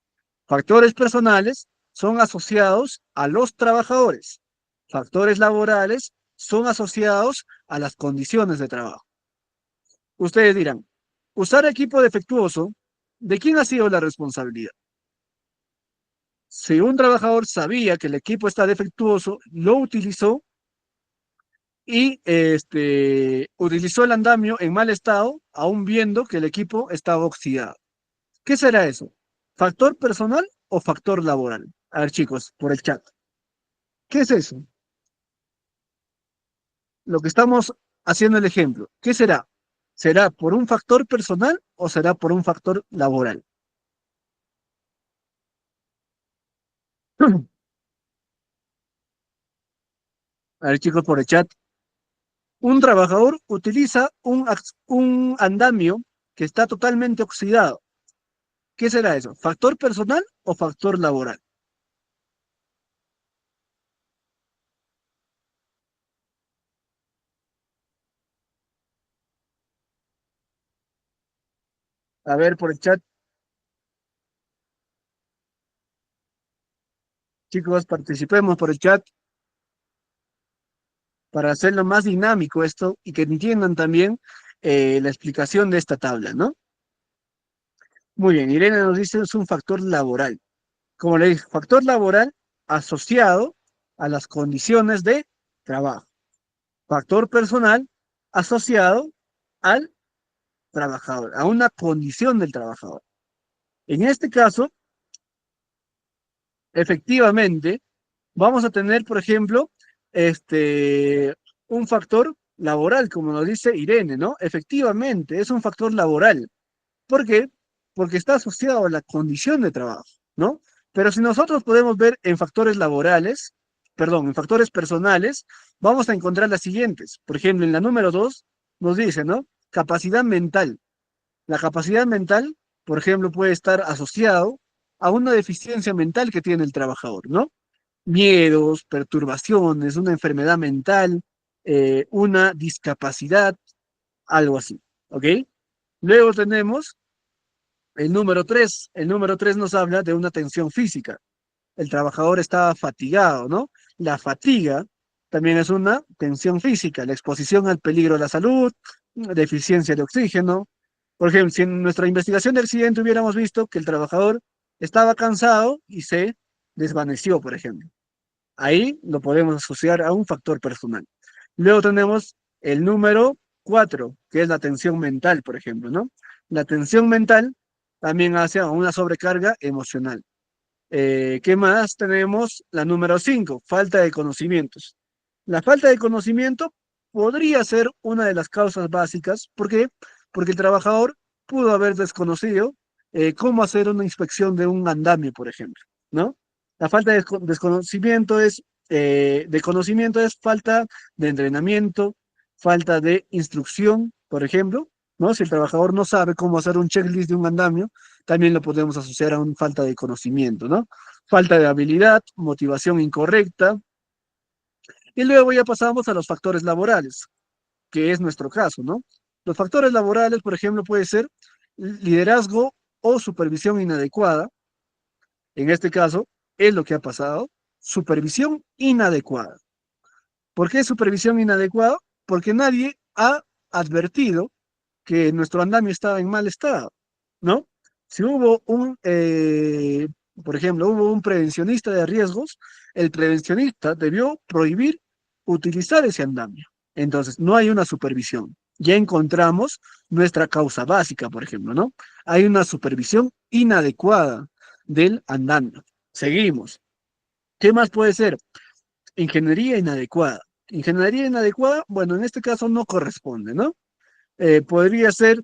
Factores personales son asociados a los trabajadores. Factores laborales son asociados a las condiciones de trabajo. Ustedes dirán, usar equipo defectuoso, ¿de quién ha sido la responsabilidad? Si un trabajador sabía que el equipo está defectuoso, lo utilizó y utilizó el andamio en mal estado, aún viendo que el equipo estaba oxidado. ¿Qué será eso? ¿Factor personal o factor laboral? A ver, chicos, por el chat. ¿Qué es eso? Lo que estamos haciendo el ejemplo. ¿Qué será? ¿Será por un factor personal o será por un factor laboral? A ver, chicos, por el chat. Un trabajador utiliza un andamio que está totalmente oxidado. ¿Qué será eso? ¿Factor personal o factor laboral? A ver, por el chat, chicos, participemos por el chat para hacerlo más dinámico esto y que entiendan también la explicación de esta tabla, ¿no? Muy bien, Irene nos dice es un factor laboral. Como le dije, factor laboral asociado a las condiciones de trabajo. Factor personal asociado al trabajador, a una condición del trabajador. En este caso, efectivamente, vamos a tener, por ejemplo, un factor laboral, como nos dice Irene, ¿no? Efectivamente, es un factor laboral. ¿Por qué? Porque está asociado a la condición de trabajo, ¿no? Pero si nosotros podemos ver en factores laborales, perdón, en factores personales, vamos a encontrar las siguientes. Por ejemplo, en la número 2 nos dice, ¿no? Capacidad mental. La capacidad mental, por ejemplo, puede estar asociado a una deficiencia mental que tiene el trabajador, ¿no? Miedos, perturbaciones, una enfermedad mental, una discapacidad, algo así, ¿ok? Luego tenemos el número 3. El número 3 nos habla de una tensión física. El trabajador está fatigado, ¿no? La fatiga también es una tensión física, la exposición al peligro de la salud, deficiencia de oxígeno. Por ejemplo, si en nuestra investigación del accidente hubiéramos visto que el trabajador estaba cansado y se desvaneció, por ejemplo. Ahí lo podemos asociar a un factor personal. Luego tenemos el número 4, que es la tensión mental, por ejemplo, ¿no? La tensión mental también hace a una sobrecarga emocional. ¿Qué más tenemos? La número 5, falta de conocimientos. La falta de conocimiento podría ser una de las causas básicas. ¿Por qué? Porque el trabajador pudo haber desconocido cómo hacer una inspección de un andamio, por ejemplo, ¿no? La falta de de conocimiento es falta de entrenamiento, falta de instrucción, por ejemplo, ¿no? Si el trabajador no sabe cómo hacer un checklist de un andamio, también lo podemos asociar a una falta de conocimiento, ¿no? Falta de habilidad, motivación incorrecta. Y luego ya pasamos a los factores laborales, que es nuestro caso, ¿no? Los factores laborales, por ejemplo, puede ser liderazgo o supervisión inadecuada. En este caso, es lo que ha pasado, supervisión inadecuada. ¿Por qué supervisión inadecuada? Porque nadie ha advertido que nuestro andamio estaba en mal estado, ¿no? Si hubo por ejemplo, hubo un prevencionista de riesgos, el prevencionista debió prohibir utilizar ese andamio. Entonces, no hay una supervisión. Ya encontramos nuestra causa básica, por ejemplo, ¿no? Hay una supervisión inadecuada del andamio. Seguimos. ¿Qué más puede ser? Ingeniería inadecuada. Ingeniería inadecuada, bueno, en este caso no corresponde, ¿no? Podría ser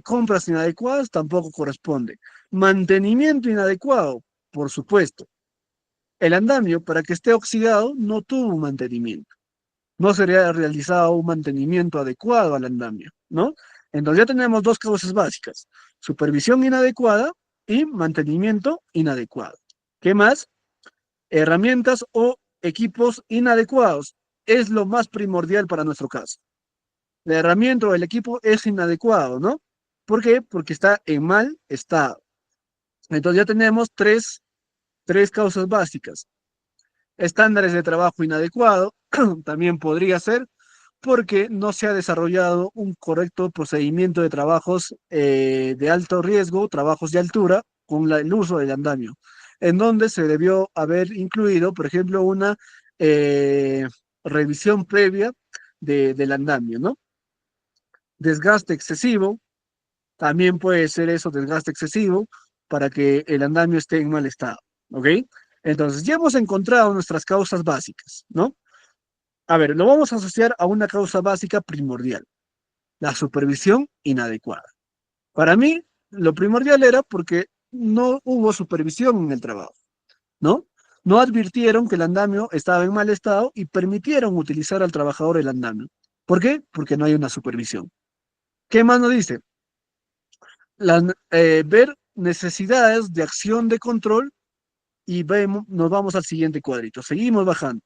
compras inadecuadas, tampoco corresponde. Mantenimiento inadecuado, por supuesto. El andamio, para que esté oxidado, no tuvo un mantenimiento. No sería realizado un mantenimiento adecuado al andamio, ¿no? Entonces ya tenemos dos causas básicas: supervisión inadecuada y mantenimiento inadecuado. ¿Qué más? Herramientas o equipos inadecuados. Es lo más primordial para nuestro caso. La herramienta o el equipo es inadecuado, ¿no? ¿Por qué? Porque está en mal estado. Entonces ya tenemos tres causas básicas. Estándares de trabajo inadecuado, también podría ser porque no se ha desarrollado un correcto procedimiento de trabajos de alto riesgo, trabajos de altura, con el uso del andamio, en donde se debió haber incluido, por ejemplo, una eh, revisión previa del andamio, ¿no? Desgaste excesivo, también puede ser eso, desgaste excesivo, para que el andamio esté en mal estado, ¿ok? Entonces, ya hemos encontrado nuestras causas básicas, ¿no? A ver, lo vamos a asociar a una causa básica primordial: la supervisión inadecuada. Para mí, lo primordial era porque no hubo supervisión en el trabajo, ¿no? No advirtieron que el andamio estaba en mal estado y permitieron utilizar al trabajador el andamio. ¿Por qué? Porque no hay una supervisión. ¿Qué más nos dice? Ver necesidades de acción de control y nos vamos al siguiente cuadrito. Seguimos bajando.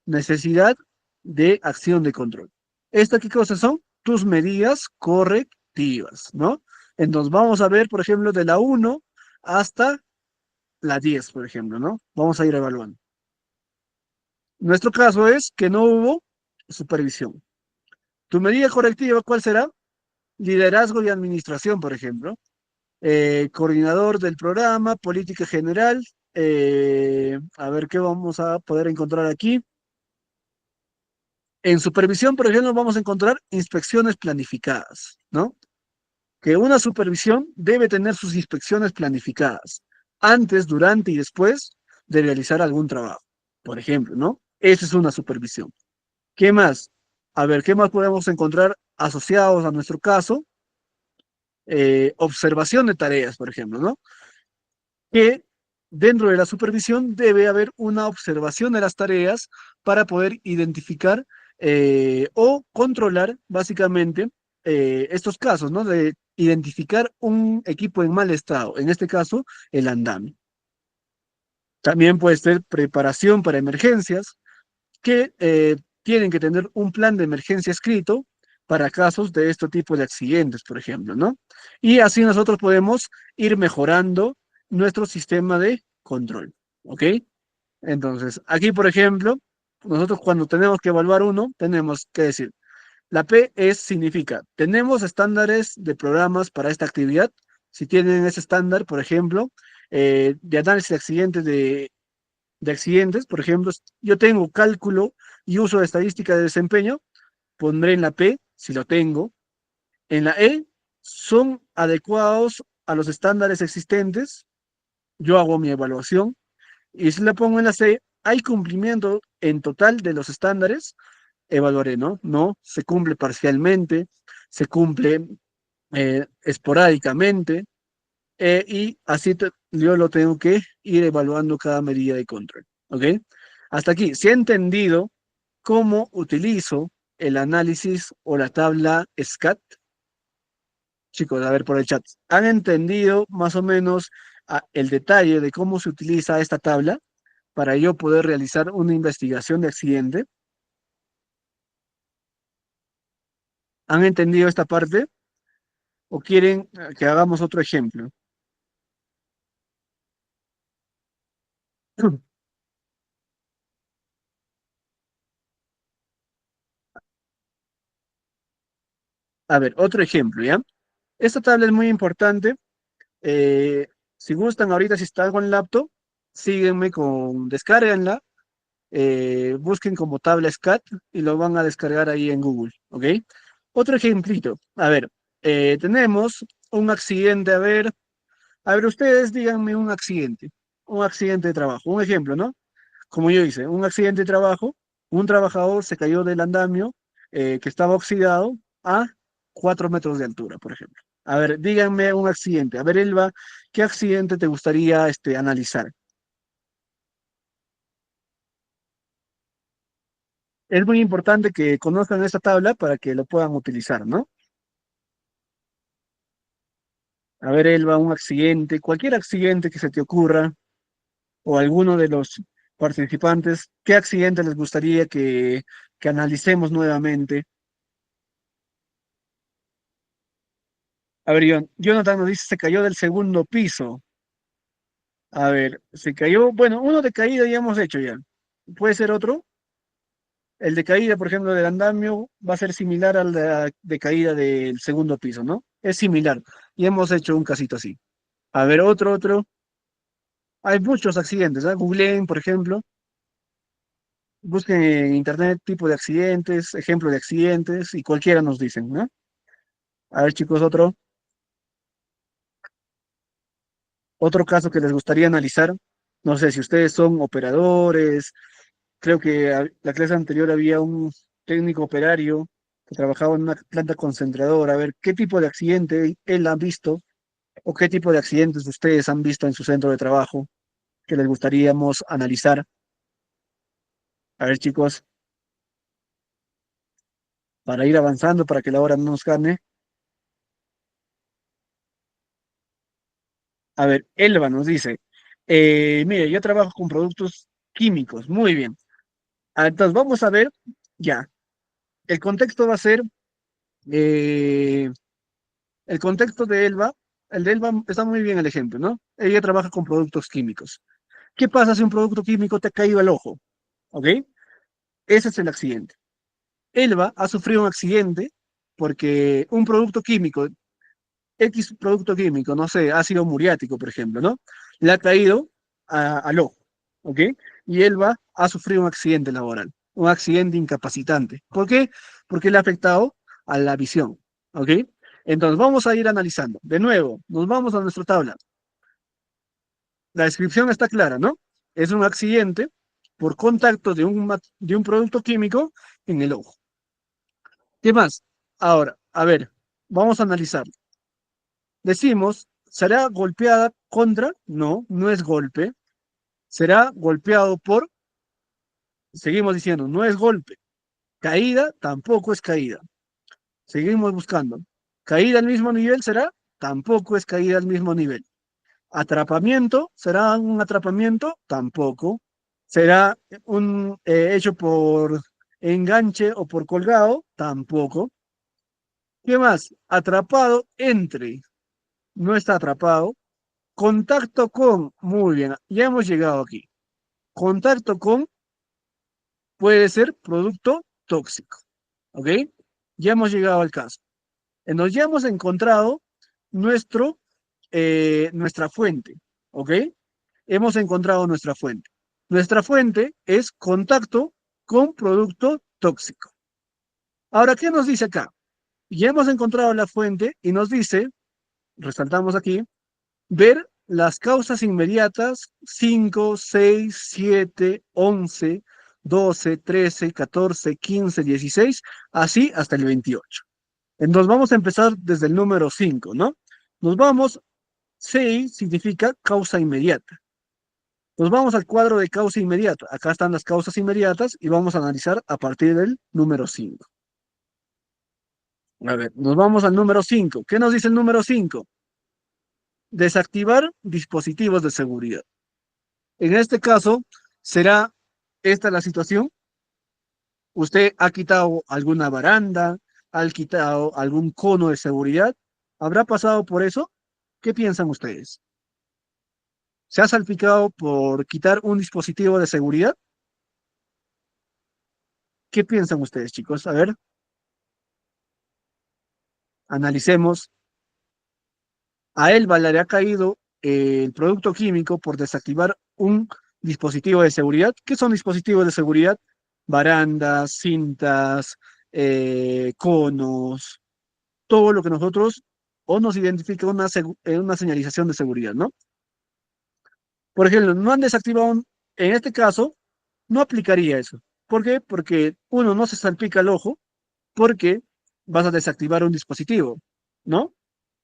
Necesidad de acción de control. ¿Estas qué cosas son? Tus medidas correctivas, ¿no? Entonces vamos a ver, por ejemplo, de la 1 hasta la 10, por ejemplo, ¿no? Vamos a ir evaluando. Nuestro caso es que no hubo supervisión. ¿Tu medida correctiva cuál será? Liderazgo y administración, por ejemplo. Coordinador del programa, política general. A ver qué vamos a poder encontrar aquí. En supervisión, por ejemplo, vamos a encontrar inspecciones planificadas, ¿no? Que una supervisión debe tener sus inspecciones planificadas antes, durante y después de realizar algún trabajo, por ejemplo, ¿no? Esa es una supervisión. ¿Qué más? A ver, ¿qué más podemos encontrar asociados a nuestro caso? Observación de tareas, por ejemplo, ¿no? Que dentro de la supervisión debe haber una observación de las tareas para poder identificar o controlar básicamente estos casos, ¿no? De identificar un equipo en mal estado, en este caso, el andamio. También puede ser preparación para emergencias, que tienen que tener un plan de emergencia escrito para casos de este tipo de accidentes, por ejemplo, ¿no? Y así nosotros podemos ir mejorando nuestro sistema de control, ¿ok? Entonces, aquí, por ejemplo, nosotros cuando tenemos que evaluar uno, tenemos que decir, la P significa, tenemos estándares de programas para esta actividad. Si tienen ese estándar, por ejemplo, de análisis de accidentes, por ejemplo, yo tengo cálculo y uso de estadística de desempeño, pondré en la P, si lo tengo. En la E, son adecuados a los estándares existentes, yo hago mi evaluación. Y si la pongo en la C, hay cumplimiento en total de los estándares, evaluaré, ¿no? No, se cumple parcialmente, se cumple esporádicamente, y así yo lo tengo que ir evaluando cada medida de control, ¿ok? Hasta aquí, ¿se ha entendido cómo utilizo el análisis o la tabla SCAT? Chicos, a ver por el chat, ¿han entendido más o menos el detalle de cómo se utiliza esta tabla para yo poder realizar una investigación de accidente? ¿Han entendido esta parte o quieren que hagamos otro ejemplo? A ver, otro ejemplo, ¿ya? Esta tabla es muy importante. Eh, si gustan, ahorita si están con laptop, síguenme descárguenla, busquen como tabla SCAT y lo van a descargar ahí en Google, ¿ok? Otro ejemplito. A ver, tenemos un accidente, a ver, ustedes díganme un accidente de trabajo, un ejemplo, ¿no? Como yo hice, un accidente de trabajo, un trabajador se cayó del andamio que estaba oxidado a 4 metros de altura, por ejemplo. A ver, díganme un accidente. A ver, Elba, ¿qué accidente te gustaría analizar? Es muy importante que conozcan esta tabla para que lo puedan utilizar, ¿no? A ver, Elba, un accidente, cualquier accidente que se te ocurra, o alguno de los participantes, ¿qué accidente les gustaría que analicemos nuevamente? A ver, Jonathan nos dice, se cayó del segundo piso. A ver, se cayó, bueno, uno de caída ya hemos hecho ya. ¿Puede ser otro? El de caída, por ejemplo, del andamio va a ser similar al de caída del segundo piso, ¿no? Es similar. Y hemos hecho un casito así. A ver, otro. Hay muchos accidentes, ¿ah? Googleen, por ejemplo. Busquen en internet tipo de accidentes, ejemplo de accidentes, y cualquiera nos dicen, ¿no? A ver, chicos, otro caso que les gustaría analizar. No sé si ustedes son operadores. Creo que la clase anterior había un técnico operario que trabajaba en una planta concentradora. A ver, ¿qué tipo de accidente él ha visto o qué tipo de accidentes ustedes han visto en su centro de trabajo que les gustaríamos analizar? A ver, chicos, para ir avanzando, para que la hora no nos gane. A ver, Elba nos dice, mire, yo trabajo con productos químicos. Muy bien. Entonces, vamos a ver, ya, el contexto va a ser, eh, el contexto de Elba, el de Elba está muy bien el ejemplo, ¿no? Ella trabaja con productos químicos. ¿Qué pasa si un producto químico te ha caído al ojo? ¿Ok? Ese es el accidente. Elba ha sufrido un accidente porque un producto químico, X producto químico, no sé, ácido muriático, por ejemplo, ¿no? Le ha caído al ojo, ¿ok? Y Elba ha sufrido un accidente laboral, un accidente incapacitante. ¿Por qué? Porque le ha afectado a la visión, ¿ok? Entonces vamos a ir analizando. De nuevo, nos vamos a nuestra tabla. La descripción está clara, ¿no? Es un accidente por contacto de un producto químico en el ojo. ¿Qué más? Ahora, a ver, vamos a analizar. Decimos, ¿será golpeada contra? No, no es golpe. Será golpeado por, seguimos diciendo, no es golpe. Caída tampoco es caída. Seguimos buscando. ¿Caída al mismo nivel será? Tampoco es caída al mismo nivel. ¿Atrapamiento? ¿Será un atrapamiento? Tampoco. ¿Será un hecho por enganche o por colgado? Tampoco. ¿Qué más? Atrapado entre. No está atrapado. Contacto con. Muy bien, ya hemos llegado aquí. Contacto con puede ser producto tóxico. ¿Ok? Ya hemos llegado al caso. Nos ya hemos encontrado nuestra fuente. ¿Ok? Hemos encontrado nuestra fuente. Nuestra fuente es contacto con producto tóxico. Ahora, ¿qué nos dice acá? Ya hemos encontrado la fuente y nos dice, resaltamos aquí, ver las causas inmediatas 5, 6, 7, 11, 12, 13, 14, 15, 16, así hasta el 28. Entonces vamos a empezar desde el número 5, ¿no? Nos vamos, 6 significa causa inmediata. Nos vamos al cuadro de causa inmediata. Acá están las causas inmediatas y vamos a analizar a partir del número 5. A ver, nos vamos al número 5. ¿Qué nos dice el número 5? Desactivar dispositivos de seguridad. En este caso, ¿será esta la situación? ¿Usted ha quitado alguna baranda? ¿Ha quitado algún cono de seguridad? ¿Habrá pasado por eso? ¿Qué piensan ustedes? ¿Se ha salpicado por quitar un dispositivo de seguridad? ¿Qué piensan ustedes, chicos? A ver. Analicemos. A Elba le ha caído el producto químico por desactivar un dispositivo de seguridad. ¿Qué son dispositivos de seguridad? Barandas, cintas, conos, todo lo que nosotros o nos identifica una señalización de seguridad, ¿no? Por ejemplo, no han desactivado en este caso, no aplicaría eso. ¿Por qué? Porque uno no se salpica el ojo porque vas a desactivar un dispositivo, ¿no?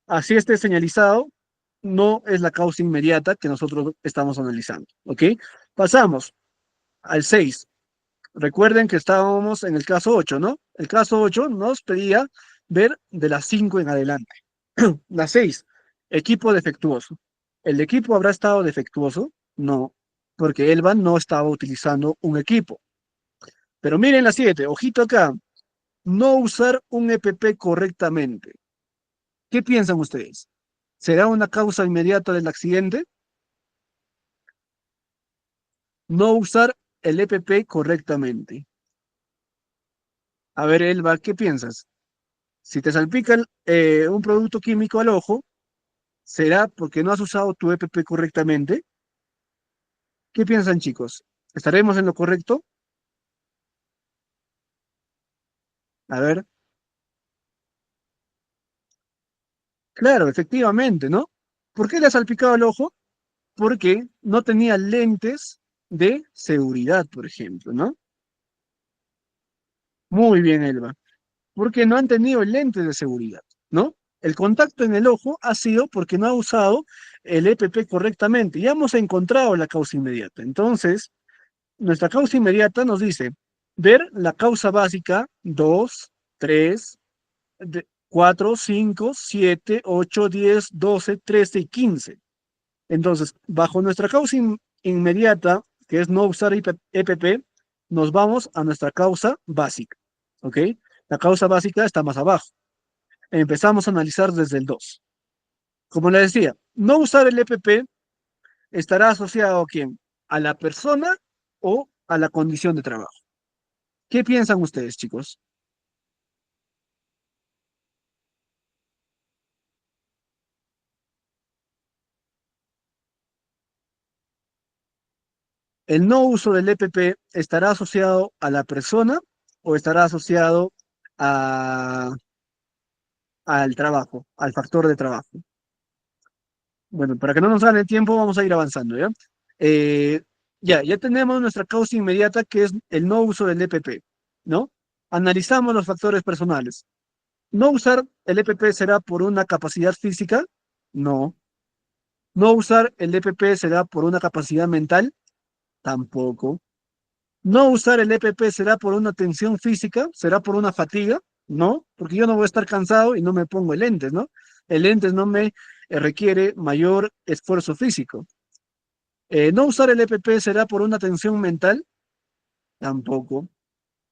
Así esté señalizado, no es la causa inmediata que nosotros estamos analizando, ¿ok? Pasamos al 6. Recuerden que estábamos en el caso 8, ¿no? El caso 8 nos pedía ver de las 5 en adelante. La 6, equipo defectuoso. ¿El equipo habrá estado defectuoso? No, porque Elba no estaba utilizando un equipo. Pero miren la 7, ojito acá, no usar un EPP correctamente. ¿Qué piensan ustedes? ¿Será una causa inmediata del accidente? No usar el EPP correctamente. A ver, Elba, ¿qué piensas? Si te salpica un producto químico al ojo, ¿será porque no has usado tu EPP correctamente? ¿Qué piensan, chicos? ¿Estaremos en lo correcto? A ver, claro, efectivamente, ¿no? ¿Por qué le ha salpicado el ojo? Porque no tenía lentes de seguridad, por ejemplo, ¿no? Muy bien, Elba. Porque no han tenido lentes de seguridad, ¿no? El contacto en el ojo ha sido porque no ha usado el EPP correctamente. Ya hemos encontrado la causa inmediata. Entonces, nuestra causa inmediata nos dice ver la causa básica 2, 3, 4, 5, 7, 8, 10, 12, 13 y 15. Entonces, bajo nuestra causa inmediata, que es no usar EPP, nos vamos a nuestra causa básica. ¿Ok? La causa básica está más abajo. Empezamos a analizar desde el 2. Como les decía, no usar el EPP estará asociado a quién? A la persona o a la condición de trabajo. ¿Qué piensan ustedes, chicos? ¿El no uso del EPP estará asociado a la persona o estará asociado a, al trabajo, al factor de trabajo? Bueno, para que no nos gane el tiempo, vamos a ir avanzando, ¿ya? Eh, ya tenemos nuestra causa inmediata, que es el no uso del EPP, ¿no? Analizamos los factores personales. ¿No usar el EPP será por una capacidad física? No. ¿No usar el EPP será por una capacidad mental? Tampoco. ¿No usar el EPP será por una tensión física? ¿Será por una fatiga? No, porque yo no voy a estar cansado y no me pongo el lentes, ¿no? El lentes no me requiere mayor esfuerzo físico. ¿No usar el EPP será por una tensión mental? Tampoco.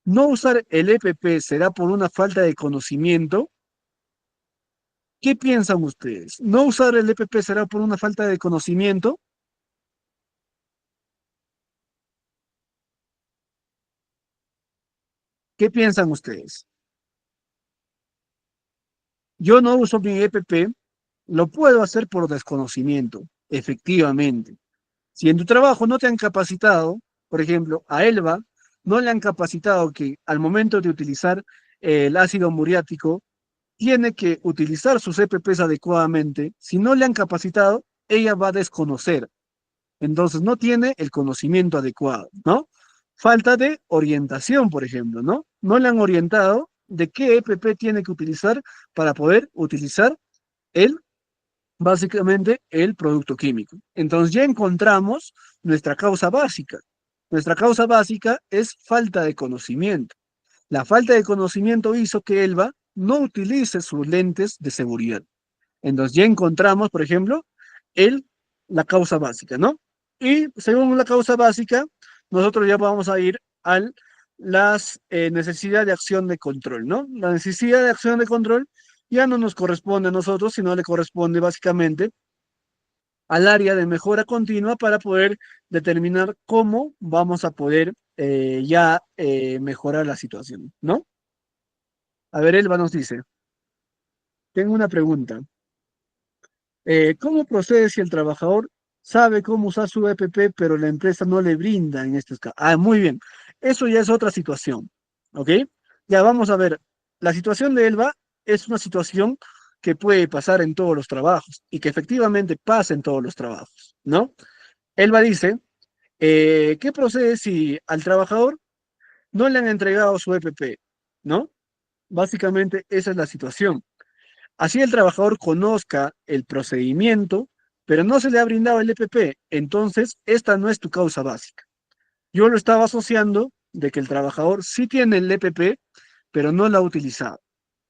¿No usar el EPP será por una falta de conocimiento? ¿Qué piensan ustedes? ¿No usar el EPP será por una falta de conocimiento? ¿Qué piensan ustedes? Yo no uso mi EPP, lo puedo hacer por desconocimiento, efectivamente. Si en tu trabajo no te han capacitado, por ejemplo, a Elba no le han capacitado que al momento de utilizar el ácido muriático tiene que utilizar sus EPPs adecuadamente. Si no le han capacitado, ella va a desconocer. Entonces no tiene el conocimiento adecuado, ¿no? Falta de orientación, por ejemplo, ¿no? No le han orientado de qué EPP tiene que utilizar para poder utilizar el, básicamente, el producto químico. Entonces ya encontramos nuestra causa básica. Nuestra causa básica es falta de conocimiento. La falta de conocimiento hizo que Elba no utilice sus lentes de seguridad. Entonces ya encontramos, por ejemplo, el, la causa básica, ¿no? Y según la causa básica, nosotros ya vamos a ir a las necesidades de acción de control, ¿no? La necesidad de acción de control ya no nos corresponde a nosotros, sino le corresponde básicamente al área de mejora continua para poder determinar cómo vamos a poder mejorar la situación, ¿no? A ver, Elba nos dice. tengo una pregunta. ¿Cómo procede si el trabajador sabe cómo usar su EPP, pero la empresa no le brinda en este caso? Ah, muy bien. Eso ya es otra situación. ¿Ok? Ya vamos a ver. La situación de Elba es una situación que puede pasar en todos los trabajos y que efectivamente pasa en todos los trabajos, ¿no? Elba dice, ¿qué procede si al trabajador no le han entregado su EPP? ¿No? Básicamente esa es la situación. Así el trabajador conozca el procedimiento, pero no se le ha brindado el EPP, entonces esta no es tu causa básica. Yo lo estaba asociando de que el trabajador sí tiene el EPP, pero no lo ha utilizado.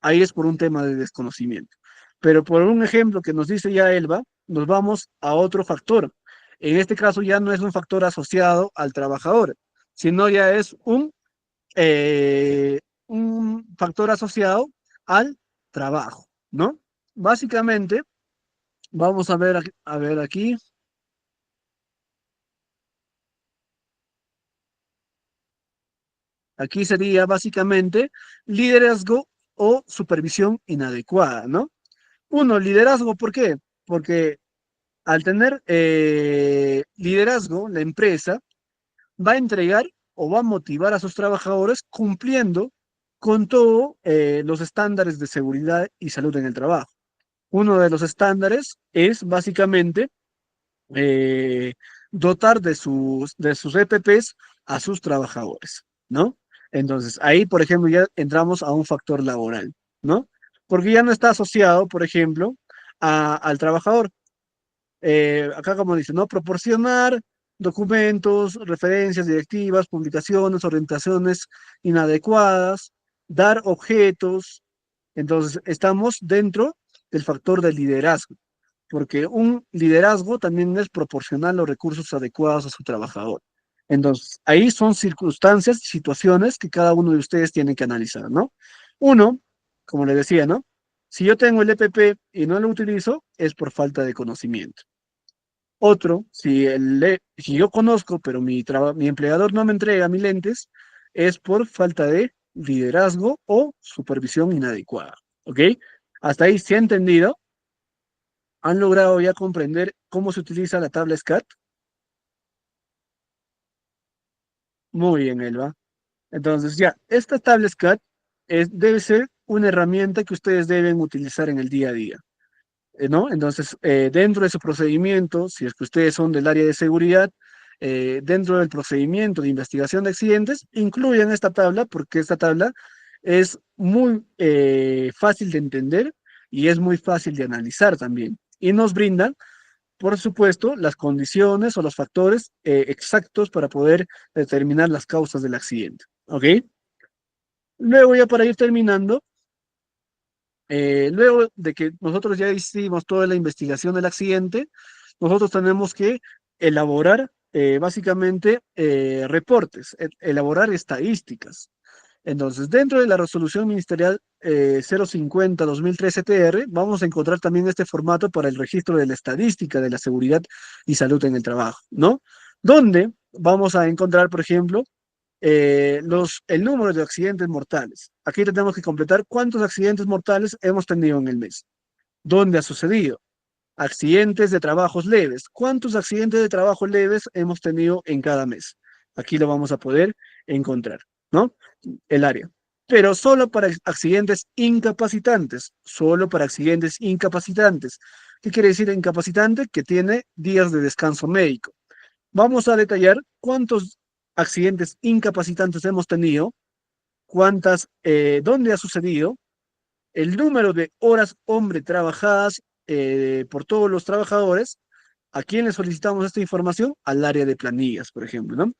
Ahí es por un tema de desconocimiento. Pero por un ejemplo que nos dice ya Elba, nos vamos a otro factor. En este caso ya no es un factor asociado al trabajador, sino ya es un factor asociado al trabajo, ¿no? Básicamente, vamos a ver, a ver aquí, aquí sería básicamente liderazgo o supervisión inadecuada, ¿no? Uno, liderazgo, ¿por qué? Porque al tener liderazgo, la empresa va a entregar o va a motivar a sus trabajadores cumpliendo con todos los estándares de seguridad y salud en el trabajo. Uno de los estándares es básicamente eh, dotar de sus EPPs a sus trabajadores, ¿no? Entonces, ahí, por ejemplo, ya entramos a un factor laboral, ¿no? Porque ya no está asociado, por ejemplo, al trabajador. Acá, como dice, ¿no? Proporcionar documentos, referencias, directivas, publicaciones, orientaciones inadecuadas, dar objetos. Entonces, estamos dentro del factor del liderazgo, porque un liderazgo también es proporcionar los recursos adecuados a su trabajador. Entonces, ahí son circunstancias, situaciones que cada uno de ustedes tiene que analizar, ¿no? Uno, como le decía, ¿no? Si yo tengo el EPP y no lo utilizo, es por falta de conocimiento. Otro, si yo conozco, pero mi empleador no me entrega mis lentes, es por falta de liderazgo o supervisión inadecuada. ¿Ok? Hasta ahí se ha entendido. ¿Han logrado ya comprender cómo se utiliza la tabla SCAT? Muy bien, Elba. Entonces, ya, esta tabla SCAT debe ser una herramienta que ustedes deben utilizar en el día a día, ¿no? Entonces, dentro de su procedimiento, si es que ustedes son del área de seguridad, dentro del procedimiento de investigación de accidentes, incluyan esta tabla porque esta tabla es muy fácil de entender y es muy fácil de analizar también. Y nos brindan por supuesto, las condiciones o los factores exactos para poder determinar las causas del accidente. ¿Ok? Luego, ya para ir terminando, luego de que nosotros ya hicimos toda la investigación del accidente, nosotros tenemos que elaborar básicamente reportes, elaborar estadísticas. Entonces, dentro de la resolución ministerial 050-2013 TR, vamos a encontrar también este formato para el registro de la estadística de la seguridad y salud en el trabajo, ¿no? Donde vamos a encontrar, por ejemplo, el número de accidentes mortales. Aquí tenemos que completar cuántos accidentes mortales hemos tenido en el mes, dónde ha sucedido, accidentes de trabajos leves, cuántos accidentes de trabajo leves hemos tenido en cada mes. Aquí lo vamos a poder encontrar, ¿no? El área. Pero solo para accidentes incapacitantes, solo para accidentes incapacitantes. ¿Qué quiere decir incapacitante? Que tiene días de descanso médico. Vamos a detallar cuántos accidentes incapacitantes hemos tenido, dónde ha sucedido, el número de horas hombre trabajadas por todos los trabajadores. ¿A quién le solicitamos esta información? Al área de planillas, por ejemplo, ¿no?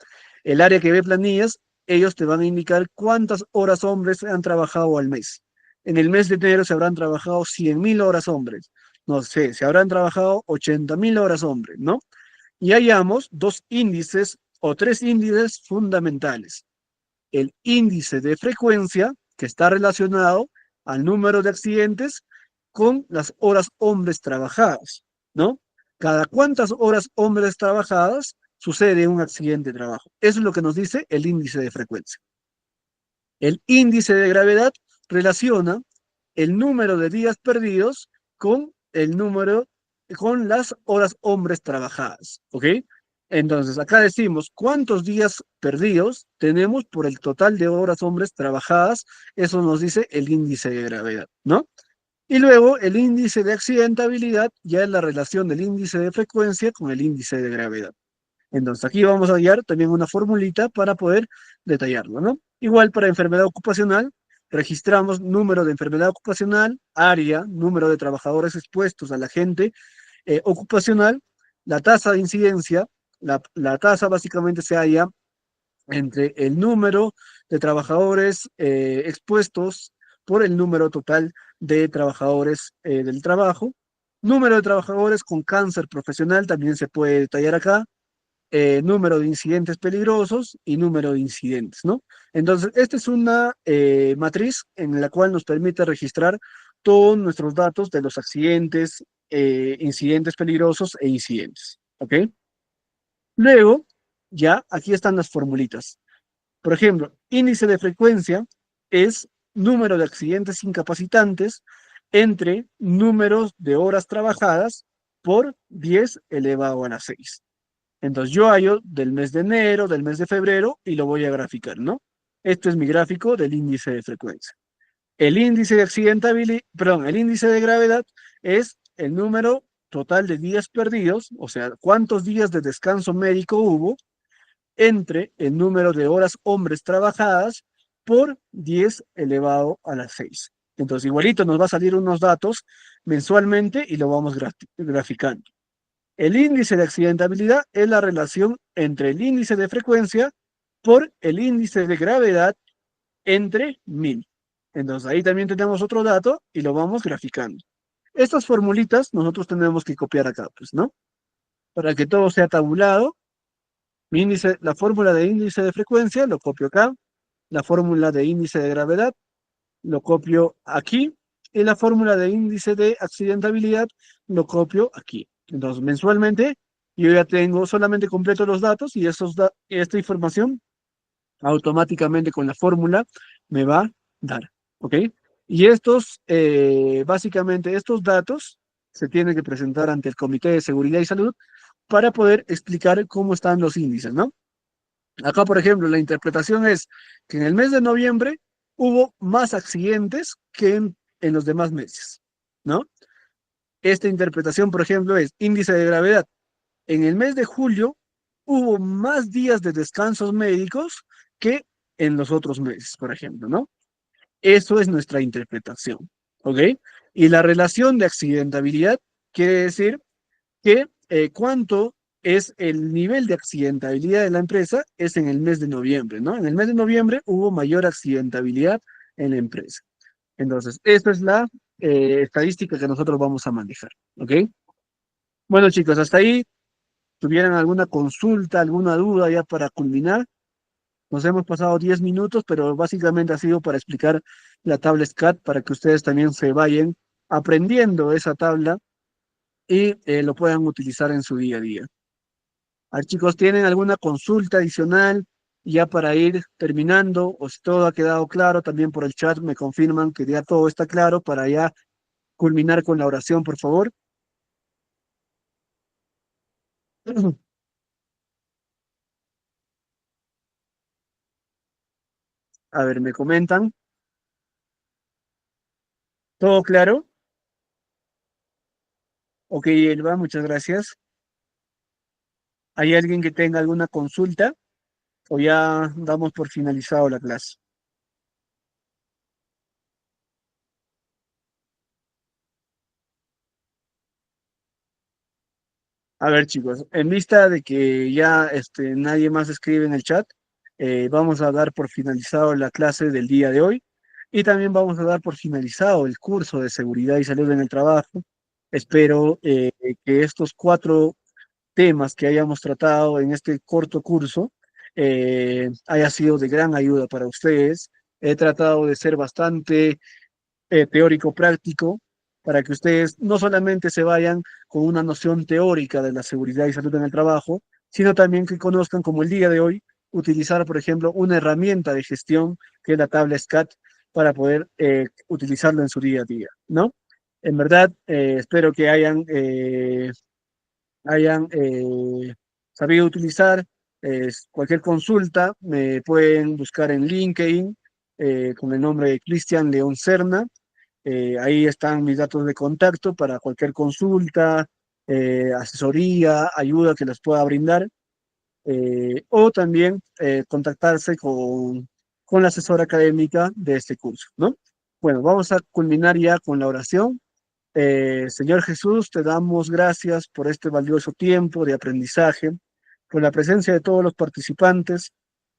El área que ve planillas, ellos te van a indicar cuántas horas hombres han trabajado al mes. En el mes de enero se habrán trabajado 100.000 horas hombres. No sé, se habrán trabajado 80.000 horas hombres, ¿no? Y hallamos dos índices o tres índices fundamentales. El índice de frecuencia, que está relacionado al número de accidentes con las horas hombres trabajadas, ¿no? Cada cuántas horas hombres trabajadas sucede un accidente de trabajo. Eso es lo que nos dice el índice de frecuencia. El índice de gravedad relaciona el número de días perdidos con el número, con las horas hombres trabajadas, ¿ok? Entonces, acá decimos cuántos días perdidos tenemos por el total de horas hombres trabajadas. Eso nos dice el índice de gravedad, ¿no? Y luego el índice de accidentabilidad ya es la relación del índice de frecuencia con el índice de gravedad. Entonces, aquí vamos a hallar también una formulita para poder detallarlo, ¿no? Igual para enfermedad ocupacional, registramos número de enfermedad ocupacional, área, número de trabajadores expuestos al agente ocupacional, la tasa de incidencia, la tasa básicamente se halla entre el número de trabajadores expuestos por el número total de trabajadores del trabajo. Número de trabajadores con cáncer profesional también se puede detallar acá, número de incidentes peligrosos y número de incidentes, ¿no? Entonces, esta es una matriz en la cual nos permite registrar todos nuestros datos de los accidentes, incidentes peligrosos e incidentes, ¿ok? Luego, ya aquí están las formulitas. Por ejemplo, índice de frecuencia es número de accidentes incapacitantes entre números de horas trabajadas por 10 elevado a la 6. Entonces yo hallo del mes de enero, del mes de febrero y lo voy a graficar, ¿no? Esto es mi gráfico del índice de frecuencia. El índice de accidentabilidad, perdón, el índice de gravedad es el número total de días perdidos, o sea, cuántos días de descanso médico hubo entre el número de horas hombres trabajadas por 10 elevado a la 6. Entonces, igualito nos va a salir unos datos mensualmente y lo vamos graficando. El índice de accidentabilidad es la relación entre el índice de frecuencia por el índice de gravedad entre 1000. Entonces ahí también tenemos otro dato y lo vamos graficando. Estas formulitas nosotros tenemos que copiar acá, pues, ¿no? Para que todo sea tabulado. Mi índice, la fórmula de índice de frecuencia lo copio acá. La fórmula de índice de gravedad lo copio aquí. Y la fórmula de índice de accidentabilidad lo copio aquí. Entonces, mensualmente, yo ya tengo, solamente completo los datos y esta información automáticamente con la fórmula me va a dar, ¿ok? Y básicamente, estos datos se tienen que presentar ante el Comité de Seguridad y Salud para poder explicar cómo están los índices, ¿no? Acá, por ejemplo, la interpretación es que en el mes de noviembre hubo más accidentes que en los demás meses, ¿no? Esta interpretación, por ejemplo, es índice de gravedad. En el mes de julio hubo más días de descansos médicos que en los otros meses, por ejemplo, ¿no? Eso es nuestra interpretación, ¿ok? Y la relación de accidentabilidad quiere decir que cuánto es el nivel de accidentabilidad de la empresa es en el mes de noviembre, ¿no? En el mes de noviembre hubo mayor accidentabilidad en la empresa. Entonces, esta es la estadística que nosotros vamos a manejar, ¿ok? Bueno, chicos, hasta ahí. ¿Tuvieran alguna consulta, alguna duda ya para culminar? Nos hemos pasado 10 minutos, pero básicamente ha sido para explicar la tabla SCAT para que ustedes también se vayan aprendiendo esa tabla y lo puedan utilizar en su día a día. A ver, chicos, ¿tienen alguna consulta adicional ya para ir terminando? O si todo ha quedado claro, también por el chat me confirman que ya todo está claro para ya culminar con la oración, por favor. A ver, me comentan. ¿Todo claro? Ok, Elba, muchas gracias. ¿Hay alguien que tenga alguna consulta o ya damos por finalizado la clase? A ver, chicos, en vista de que ya nadie más escribe en el chat, vamos a dar por finalizado la clase del día de hoy y también vamos a dar por finalizado el curso de seguridad y salud en el trabajo. Espero que estos 4 temas que hayamos tratado en este corto curso haya sido de gran ayuda para ustedes. He tratado de ser bastante teórico práctico para que ustedes no solamente se vayan con una noción teórica de la seguridad y salud en el trabajo, sino también que conozcan, como el día de hoy, utilizar, por ejemplo, una herramienta de gestión que es la tabla SCAT, para poder utilizarlo en su día a día, ¿no? En verdad, espero que hayan sabido utilizar cualquier consulta. Me pueden buscar en LinkedIn con el nombre de Cristian León Serna. Ahí están mis datos de contacto para cualquier consulta, asesoría, ayuda que les pueda brindar, o también contactarse con la asesora académica de este curso, ¿no? Bueno, vamos a culminar ya con la oración. Señor Jesús, te damos gracias por este valioso tiempo de aprendizaje, por la presencia de todos los participantes.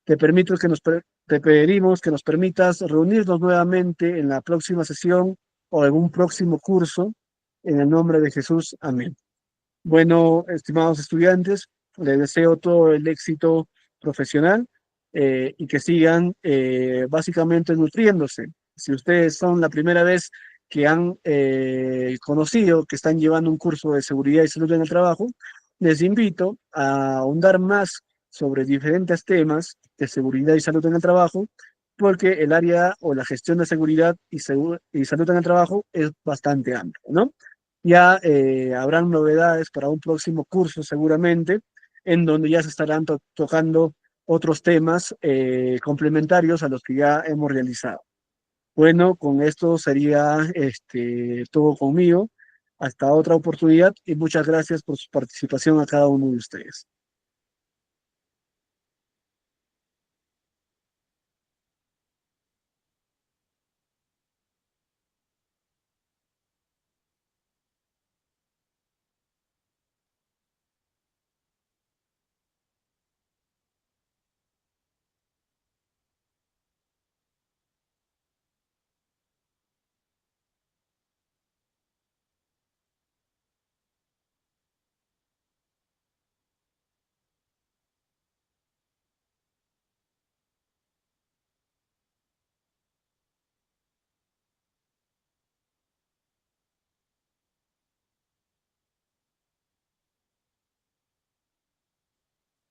Te pedimos que nos permitas reunirnos nuevamente en la próxima sesión o en un próximo curso. En el nombre de Jesús, amén. Bueno, estimados estudiantes, les deseo todo el éxito profesional y que sigan básicamente nutriéndose. Si ustedes son la primera vez que han conocido que están llevando un curso de seguridad y salud en el trabajo, les invito a ahondar más sobre diferentes temas de seguridad y salud en el trabajo, porque el área o la gestión de seguridad y salud en el trabajo es bastante amplia, ¿no? Ya habrán novedades para un próximo curso seguramente, en donde ya se estarán tocando otros temas complementarios a los que ya hemos realizado. Bueno, con esto sería todo conmigo. Hasta otra oportunidad y muchas gracias por su participación a cada uno de ustedes.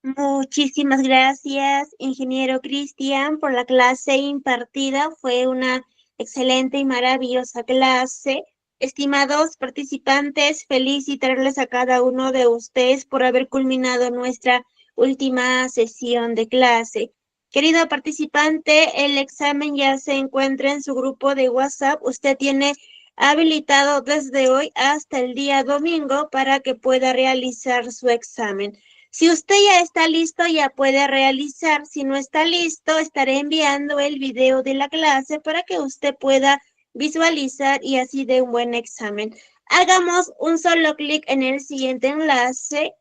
Muchísimas gracias, ingeniero Cristian, por la clase impartida. Fue una excelente y maravillosa clase. Estimados participantes, felicitarles a cada uno de ustedes por haber culminado nuestra última sesión de clase. Querido participante, el examen ya se encuentra en su grupo de WhatsApp. Usted tiene habilitado desde hoy hasta el día domingo para que pueda realizar su examen. Si usted ya está listo, ya puede realizar. Si no está listo, estaré enviando el video de la clase para que usted pueda visualizar y así dé un buen examen. Hagamos un solo clic en el siguiente enlace.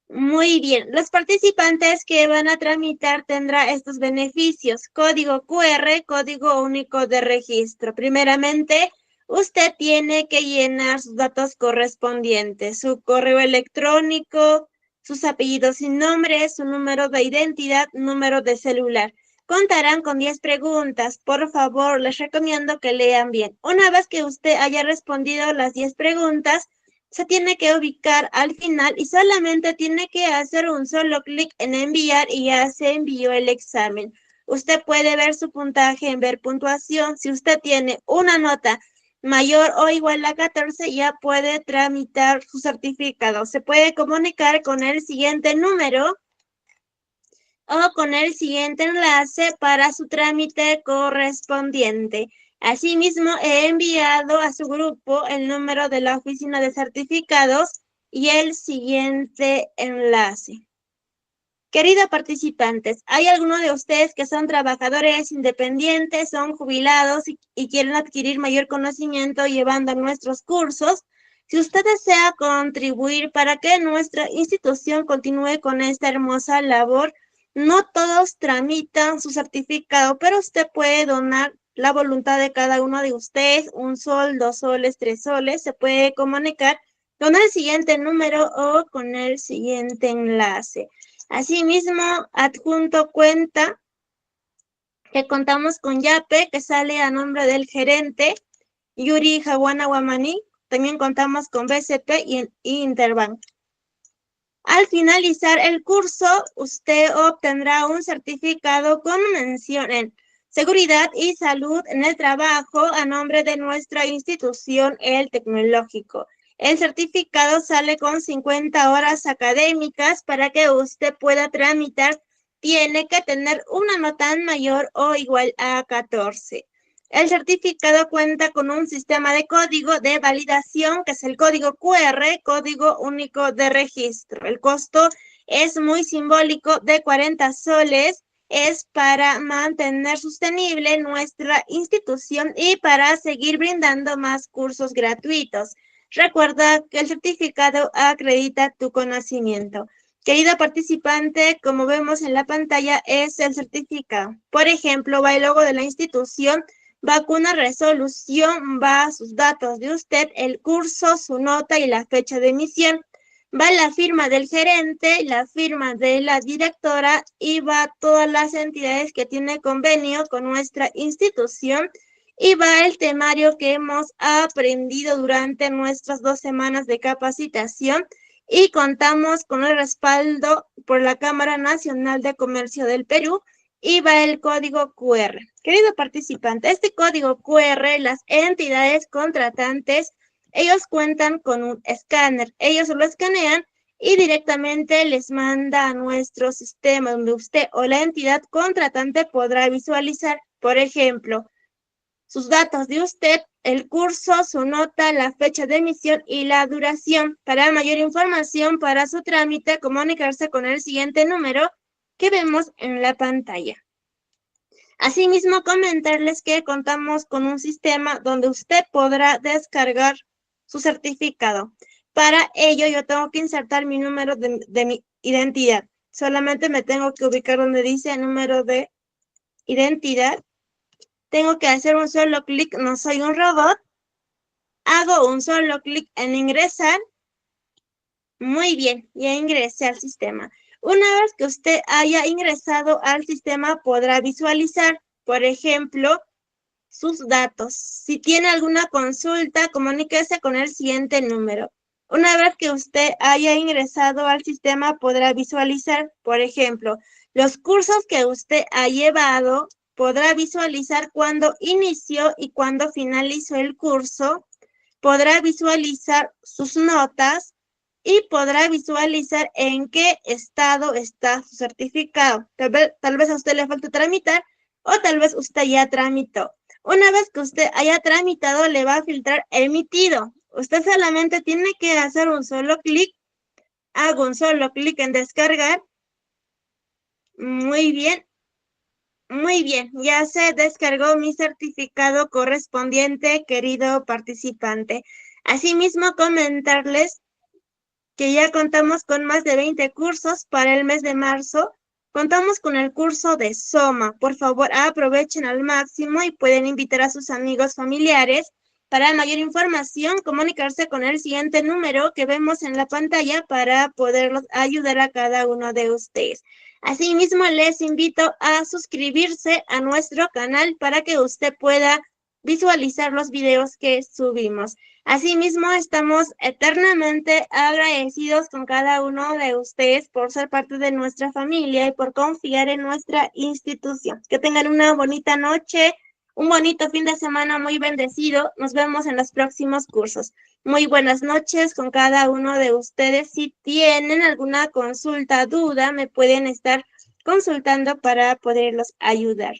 Muy bien, los participantes que van a tramitar tendrán estos beneficios: código QR, código único de registro. Primeramente, usted tiene que llenar sus datos correspondientes, su correo electrónico, sus apellidos y nombres, su número de identidad, número de celular. Contarán con 10 preguntas. Por favor, les recomiendo que lean bien. Una vez que usted haya respondido las 10 preguntas, se tiene que ubicar al final y solamente tiene que hacer un solo clic en enviar y ya se envió el examen. Usted puede ver su puntaje en ver puntuación. Si usted tiene una nota mayor o igual a 14, ya puede tramitar su certificado. Se puede comunicar con el siguiente número o con el siguiente enlace para su trámite correspondiente. Asimismo, he enviado a su grupo el número de la oficina de certificados y el siguiente enlace. Queridos participantes, ¿hay alguno de ustedes que son trabajadores independientes, son jubilados y quieren adquirir mayor conocimiento llevando nuestros cursos? Si usted desea contribuir para que nuestra institución continúe con esta hermosa labor, no todos tramitan su certificado, pero usted puede donar la voluntad de cada uno de ustedes, 1 sol, 2 soles, 3 soles. Se puede comunicar con el siguiente número o con el siguiente enlace. Asimismo, adjunto cuenta que contamos con Yape, que sale a nombre del gerente Yuri Jawana Guamaní. También contamos con BCP y Interbank. Al finalizar el curso, usted obtendrá un certificado con mención en Seguridad y Salud en el Trabajo a nombre de nuestra institución, el Tecnológico. El certificado sale con 50 horas académicas. Para que usted pueda tramitar, tiene que tener una nota mayor o igual a 14. El certificado cuenta con un sistema de código de validación, que es el código QR, código único de registro. El costo es muy simbólico, de 40 soles. Es para mantener sostenible nuestra institución y para seguir brindando más cursos gratuitos. Recuerda que el certificado acredita tu conocimiento. Querido participante, como vemos en la pantalla, es el certificado. Por ejemplo, va el logo de la institución, va con una resolución, va sus datos de usted, el curso, su nota y la fecha de emisión. Va la firma del gerente, la firma de la directora y va todas las entidades que tienen convenio con nuestra institución, y va el temario que hemos aprendido durante nuestras 2 semanas de capacitación, y contamos con el respaldo por la Cámara Nacional de Comercio del Perú, y va el código QR. Querido participante, este código QR, las entidades contratantes, ellos cuentan con un escáner. Ellos lo escanean y directamente les manda a nuestro sistema, donde usted o la entidad contratante podrá visualizar, por ejemplo, sus datos de usted, el curso, su nota, la fecha de emisión y la duración. Para mayor información para su trámite, comunicarse con el siguiente número que vemos en la pantalla. Asimismo, comentarles que contamos con un sistema donde usted podrá descargar su certificado. Para ello, yo tengo que insertar mi número de mi identidad. Solamente me tengo que ubicar donde dice número de identidad. Tengo que hacer un solo clic, no soy un robot. Hago un solo clic en ingresar. Muy bien, ya ingresé al sistema. Una vez que usted haya ingresado al sistema, podrá visualizar, por ejemplo, sus datos. Si tiene alguna consulta, comuníquese con el siguiente número. Una vez que usted haya ingresado al sistema, podrá visualizar, por ejemplo, los cursos que usted ha llevado. Podrá visualizar cuándo inició y cuándo finalizó el curso. Podrá visualizar sus notas y podrá visualizar en qué estado está su certificado. Tal vez a usted le falta tramitar o tal vez usted ya tramitó. Una vez que usted haya tramitado, le va a filtrar emitido. Usted solamente tiene que hacer un solo clic. Hago un solo clic en descargar. Muy bien. Muy bien, ya se descargó mi certificado correspondiente, querido participante. Asimismo, comentarles que ya contamos con más de 20 cursos para el mes de marzo. Contamos con el curso de Soma. Por favor, aprovechen al máximo y pueden invitar a sus amigos familiares. Para mayor información, comunicarse con el siguiente número que vemos en la pantalla para poderlos ayudar a cada uno de ustedes. Asimismo, les invito a suscribirse a nuestro canal para que usted pueda visualizar los videos que subimos. Asimismo, estamos eternamente agradecidos con cada uno de ustedes por ser parte de nuestra familia y por confiar en nuestra institución. Que tengan una bonita noche, un bonito fin de semana muy bendecido. Nos vemos en los próximos cursos. Muy buenas noches con cada uno de ustedes. Si tienen alguna consulta, duda, me pueden estar consultando para poderlos ayudar.